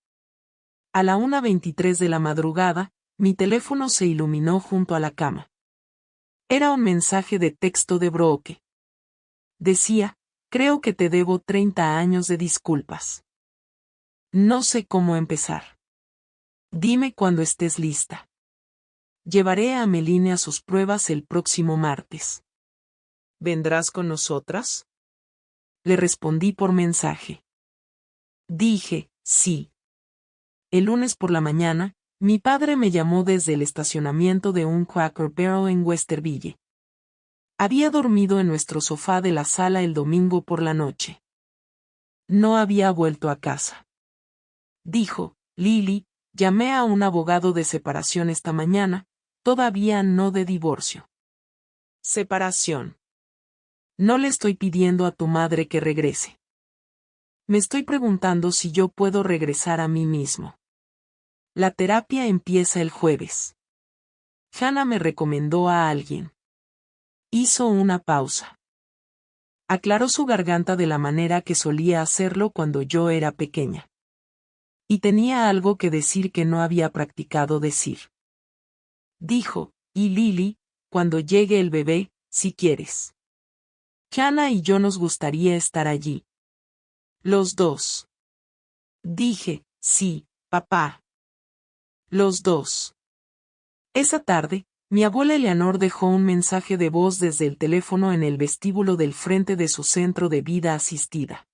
A la 1:23 de la madrugada, mi teléfono se iluminó junto a la cama. Era un mensaje de texto de Brooke. Decía, creo que te debo 30 años de disculpas. No sé cómo empezar. Dime cuando estés lista. Llevaré a Meline a sus pruebas el próximo martes. ¿Vendrás con nosotras? Le respondí por mensaje. Dije, sí. El lunes por la mañana, mi padre me llamó desde el estacionamiento de un Cracker Barrel en Westerville. Había dormido en nuestro sofá de la sala el domingo por la noche. No había vuelto a casa. Dijo, Lily, llamé a un abogado de separación esta mañana, todavía no de divorcio. Separación. No le estoy pidiendo a tu madre que regrese. Me estoy preguntando si yo puedo regresar a mí mismo. La terapia empieza el jueves. Hannah me recomendó a alguien. Hizo una pausa. Aclaró su garganta de la manera que solía hacerlo cuando yo era pequeña. Y tenía algo que decir que no había practicado decir. Dijo, y Lily, cuando llegue el bebé, si quieres. Hannah y yo nos gustaría estar allí. Los dos. Dije, sí, papá. Los dos. Esa tarde, mi abuela Eleanor dejó un mensaje de voz desde el teléfono en el vestíbulo del frente de su centro de vida asistida.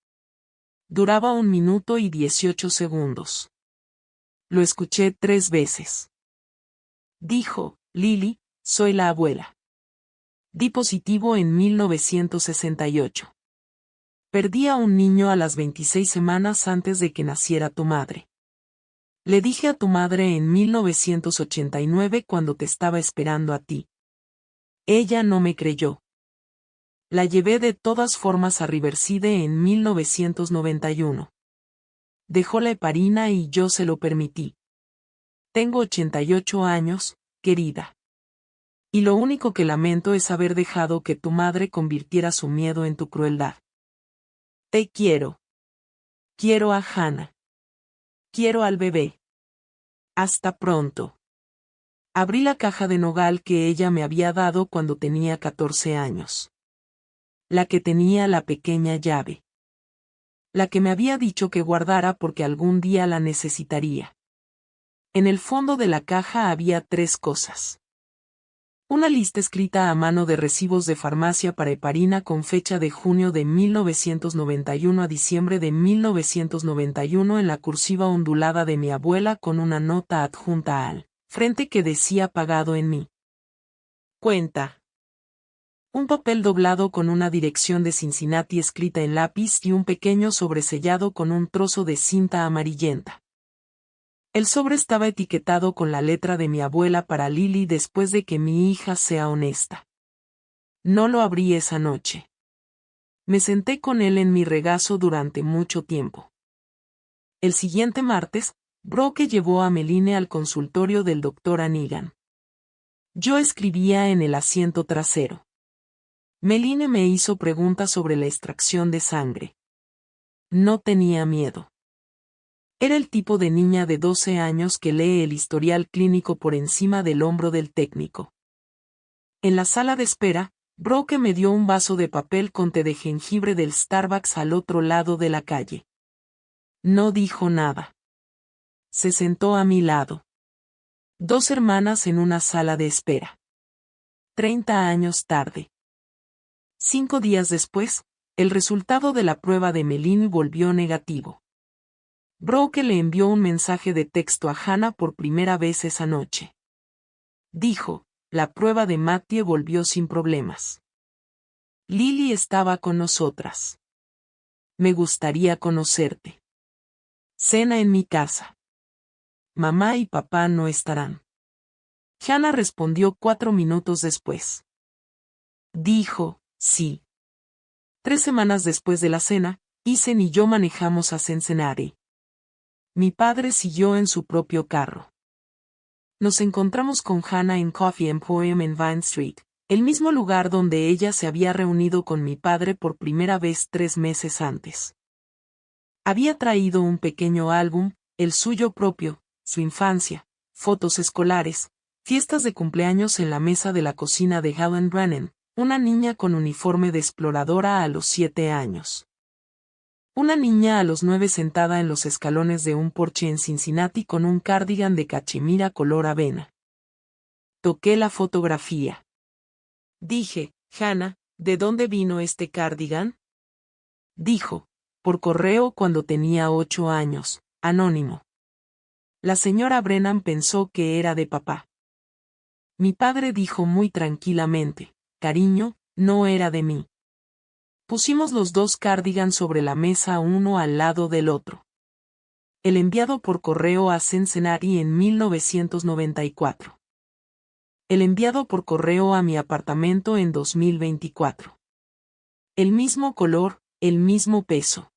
Duraba 1 minuto y 18 segundos. Lo escuché 3 veces. Dijo, Lily, soy la abuela. Di positivo en 1968. Perdí a un niño a las 26 semanas antes de que naciera tu madre. Le dije a tu madre en 1989 cuando te estaba esperando a ti. Ella no me creyó. La llevé de todas formas a Riverside en 1991. Dejó la heparina y yo se lo permití. Tengo 88 años, querida. Y lo único que lamento es haber dejado que tu madre convirtiera su miedo en tu crueldad. Te quiero. Quiero a Hannah. Quiero al bebé. Hasta pronto. Abrí la caja de nogal que ella me había dado cuando tenía 14 años. La que tenía la pequeña llave. La que me había dicho que guardara porque algún día la necesitaría. En el fondo de la caja había 3 cosas. Una lista escrita a mano de recibos de farmacia para heparina con fecha de junio de 1991 a diciembre de 1991 en la cursiva ondulada de mi abuela con una nota adjunta al frente que decía pagado en mi cuenta. Un papel doblado con una dirección de Cincinnati escrita en lápiz y un pequeño sobresellado con un trozo de cinta amarillenta. El sobre estaba etiquetado con la letra de mi abuela para Lily después de que mi hija sea honesta. No lo abrí esa noche. Me senté con él en mi regazo durante mucho tiempo. El siguiente martes, Brooke llevó a Meline al consultorio del Dr. Hannigan. Yo escribía en el asiento trasero. Meline me hizo preguntas sobre la extracción de sangre. No tenía miedo. Era el tipo de niña de 12 años que lee el historial clínico por encima del hombro del técnico. En la sala de espera, Brooke me dio un vaso de papel con té de jengibre del Starbucks al otro lado de la calle. No dijo nada. Se sentó a mi lado. 2 hermanas en una sala de espera. 30 años tarde. 5 días después, el resultado de la prueba de Meline volvió negativo. Brooke le envió un mensaje de texto a Hannah por primera vez esa noche. Dijo, la prueba de Matthew volvió sin problemas. Lily estaba con nosotras. Me gustaría conocerte. Cena en mi casa. Mamá y papá no estarán. Hannah respondió 4 minutos después. Dijo, sí. 3 semanas después de la cena, Isen y yo manejamos a Cincinnati. Mi padre siguió en su propio carro. Nos encontramos con Hannah en Coffee Emporium en Vine Street, el mismo lugar donde ella se había reunido con mi padre por primera vez 3 meses antes. Había traído un pequeño álbum, el suyo propio, su infancia, fotos escolares, fiestas de cumpleaños en la mesa de la cocina de Helen Brennan, una niña con uniforme de exploradora a los 7 años. Una niña a los 9 sentada en los escalones de un porche en Cincinnati con un cardigan de cachemira color avena. Toqué la fotografía. Dije, Hannah, ¿de dónde vino este cardigan? Dijo, por correo cuando tenía 8 años, anónimo. La señora Brennan pensó que era de papá. Mi padre dijo muy tranquilamente, cariño, no era de mí. Pusimos los 2 cardigans sobre la mesa uno al lado del otro. El enviado por correo a Cincinnati en 1994. El enviado por correo a mi apartamento en 2024. El mismo color, el mismo peso.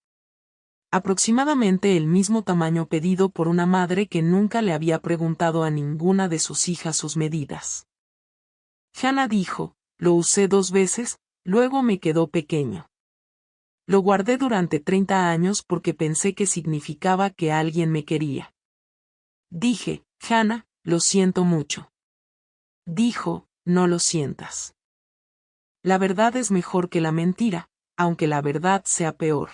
Aproximadamente el mismo tamaño pedido por una madre que nunca le había preguntado a ninguna de sus hijas sus medidas. Hannah dijo, lo usé 2 veces, luego me quedó pequeño. Lo guardé durante 30 años porque pensé que significaba que alguien me quería. Dije, Hannah, lo siento mucho. Dijo, no lo sientas. La verdad es mejor que la mentira, aunque la verdad sea peor.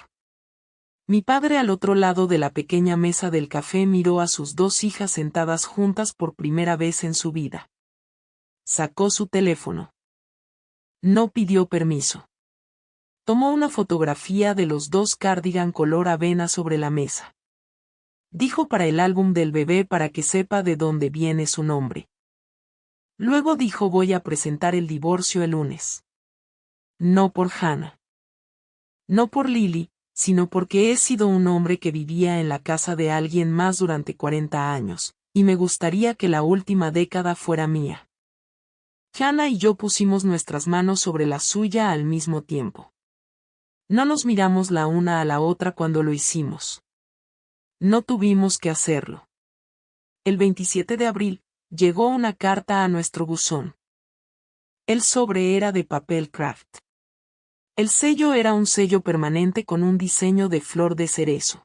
Mi padre al otro lado de la pequeña mesa del café miró a sus 2 hijas sentadas juntas por primera vez en su vida. Sacó su teléfono. No pidió permiso. Tomó una fotografía de los 2 cardigan color avena sobre la mesa. Dijo para el álbum del bebé para que sepa de dónde viene su nombre. Luego dijo voy a presentar el divorcio el lunes. No por Hannah. No por Lily, sino porque he sido un hombre que vivía en la casa de alguien más durante 40 años, y me gustaría que la última década fuera mía. Hannah y yo pusimos nuestras manos sobre la suya al mismo tiempo. No nos miramos la una a la otra cuando lo hicimos. No tuvimos que hacerlo. El 27 de abril, llegó una carta a nuestro buzón. El sobre era de papel craft. El sello era un sello permanente con un diseño de flor de cerezo.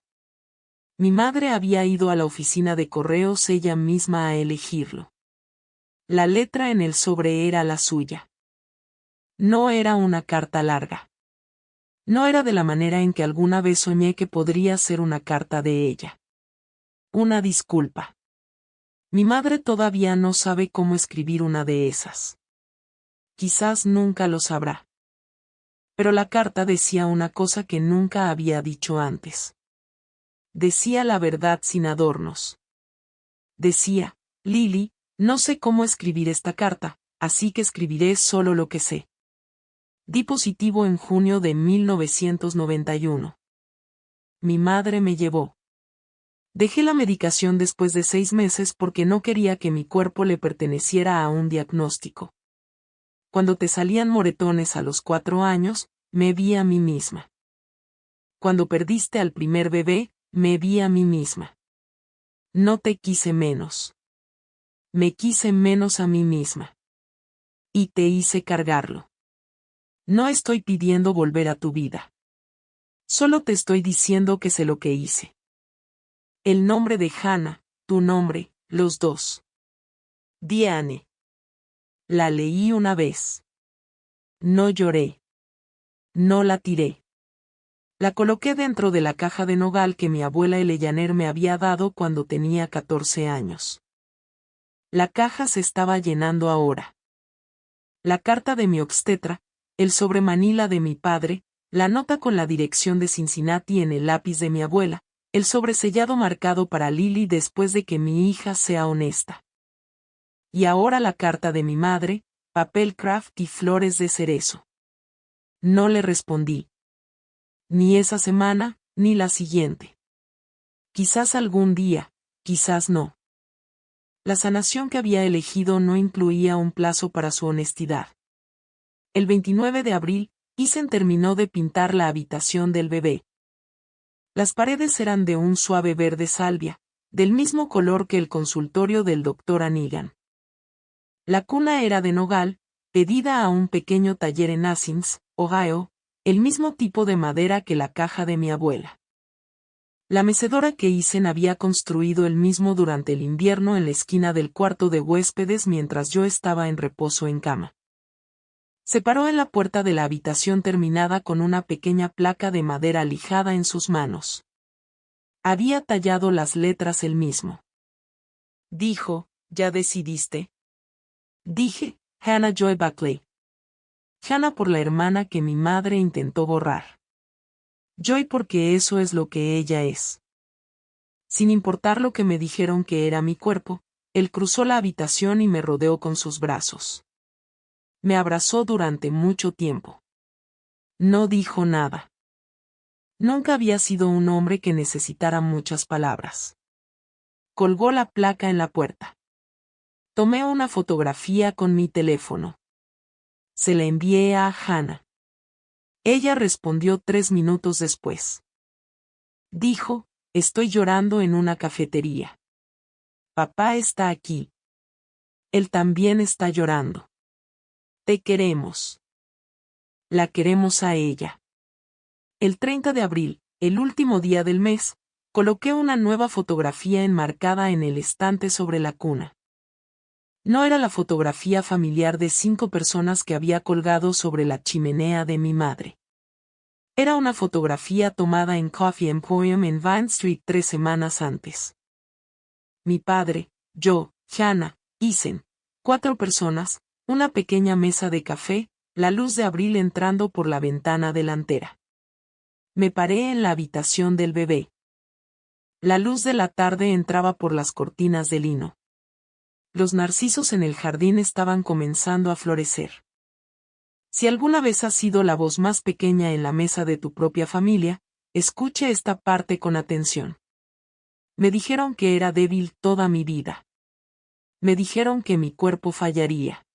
Mi madre había ido a la oficina de correos ella misma a elegirlo. La letra en el sobre era la suya. No era una carta larga. No era de la manera en que alguna vez soñé que podría ser una carta de ella. Una disculpa. Mi madre todavía no sabe cómo escribir una de esas. Quizás nunca lo sabrá. Pero la carta decía una cosa que nunca había dicho antes. Decía la verdad sin adornos. Decía, Lily, no sé cómo escribir esta carta, así que escribiré solo lo que sé. Di positivo en junio de 1991. Mi madre me llevó. Dejé la medicación después de 6 meses porque no quería que mi cuerpo le perteneciera a un diagnóstico. Cuando te salían moretones a los 4 años, me vi a mí misma. Cuando perdiste al primer bebé, me vi a mí misma. No te quise menos. Me quise menos a mí misma. Y te hice cargarlo. No estoy pidiendo volver a tu vida. Solo te estoy diciendo que sé lo que hice. El nombre de Hannah, tu nombre, los 2. Diane. La leí una vez. No lloré. No la tiré. La coloqué dentro de la caja de nogal que mi abuela Eleyaner me había dado cuando tenía 14 años. La caja se estaba llenando ahora. La carta de mi obstetra, el sobre manila de mi padre, la nota con la dirección de Cincinnati en el lápiz de mi abuela, el sobresellado marcado para Lily después de que mi hija sea honesta. Y ahora la carta de mi madre, papel craft y flores de cerezo. No le respondí. Ni esa semana, ni la siguiente. Quizás algún día, quizás no. La sanación que había elegido no incluía un plazo para su honestidad. El 29 de abril, Ethan terminó de pintar la habitación del bebé. Las paredes eran de un suave verde salvia, del mismo color que el consultorio del Dr. Hannigan. La cuna era de nogal, pedida a un pequeño taller en Athens, Ohio, el mismo tipo de madera que la caja de mi abuela. La mecedora que Ethan había construido él mismo durante el invierno en la esquina del cuarto de huéspedes mientras yo estaba en reposo en cama. Se paró en la puerta de la habitación terminada con una pequeña placa de madera lijada en sus manos. Había tallado las letras él mismo. Dijo, ¿ya decidiste? Dije, Hannah Joy Buckley. Hannah por la hermana que mi madre intentó borrar. Joy porque eso es lo que ella es. Sin importar lo que me dijeron que era mi cuerpo, él cruzó la habitación y me rodeó con sus brazos. Me abrazó durante mucho tiempo. No dijo nada. Nunca había sido un hombre que necesitara muchas palabras. Colgó la placa en la puerta. Tomé una fotografía con mi teléfono. Se la envié a Hannah. Ella respondió 3 minutos después. Dijo, estoy llorando en una cafetería. Papá está aquí. Él también está llorando. Te queremos. La queremos a ella. El 30 de abril, el último día del mes, coloqué una nueva fotografía enmarcada en el estante sobre la cuna. No era la fotografía familiar de 5 personas que había colgado sobre la chimenea de mi madre. Era una fotografía tomada en Coffee Emporium en Vine Street 3 semanas antes. Mi padre, yo, Hannah, Ethan, 4 personas, una pequeña mesa de café, la luz de abril entrando por la ventana delantera. Me paré en la habitación del bebé. La luz de la tarde entraba por las cortinas de lino. Los narcisos en el jardín estaban comenzando a florecer. Si alguna vez has sido la voz más pequeña en la mesa de tu propia familia, escuche esta parte con atención. Me dijeron que era débil toda mi vida. Me dijeron que mi cuerpo fallaría.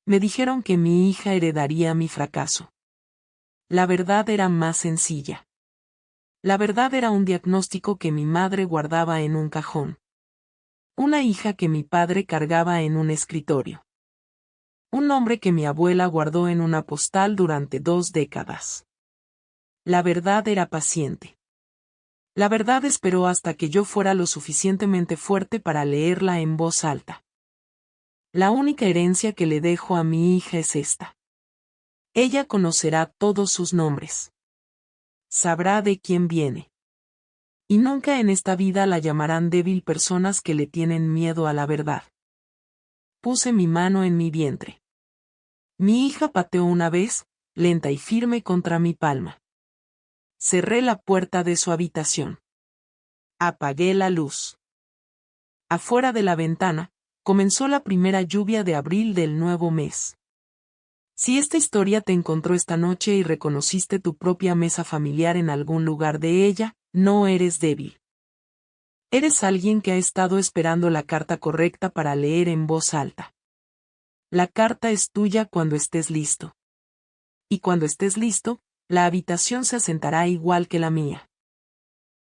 Me dijeron que mi hija heredaría mi fracaso. La verdad era más sencilla. La verdad era un diagnóstico que mi madre guardaba en un cajón. Una hija que mi padre cargaba en un escritorio. Un nombre que mi abuela guardó en una postal durante 2 décadas. La verdad era paciente. La verdad esperó hasta que yo fuera lo suficientemente fuerte para leerla en voz alta. La única herencia que le dejo a mi hija es esta. Ella conocerá todos sus nombres. Sabrá de quién viene. Y nunca en esta vida la llamarán débil personas que le tienen miedo a la verdad. Puse mi mano en mi vientre. Mi hija pateó una vez, lenta y firme contra mi palma. Cerré la puerta de su habitación. Apagué la luz. Afuera de la ventana, comenzó la primera lluvia de abril del nuevo mes. Si esta historia te encontró esta noche y reconociste tu propia mesa familiar en algún lugar de ella, no eres débil. Eres alguien que ha estado esperando la carta correcta para leer en voz alta. La carta es tuya cuando estés listo. Y cuando estés listo, la habitación se asentará igual que la mía.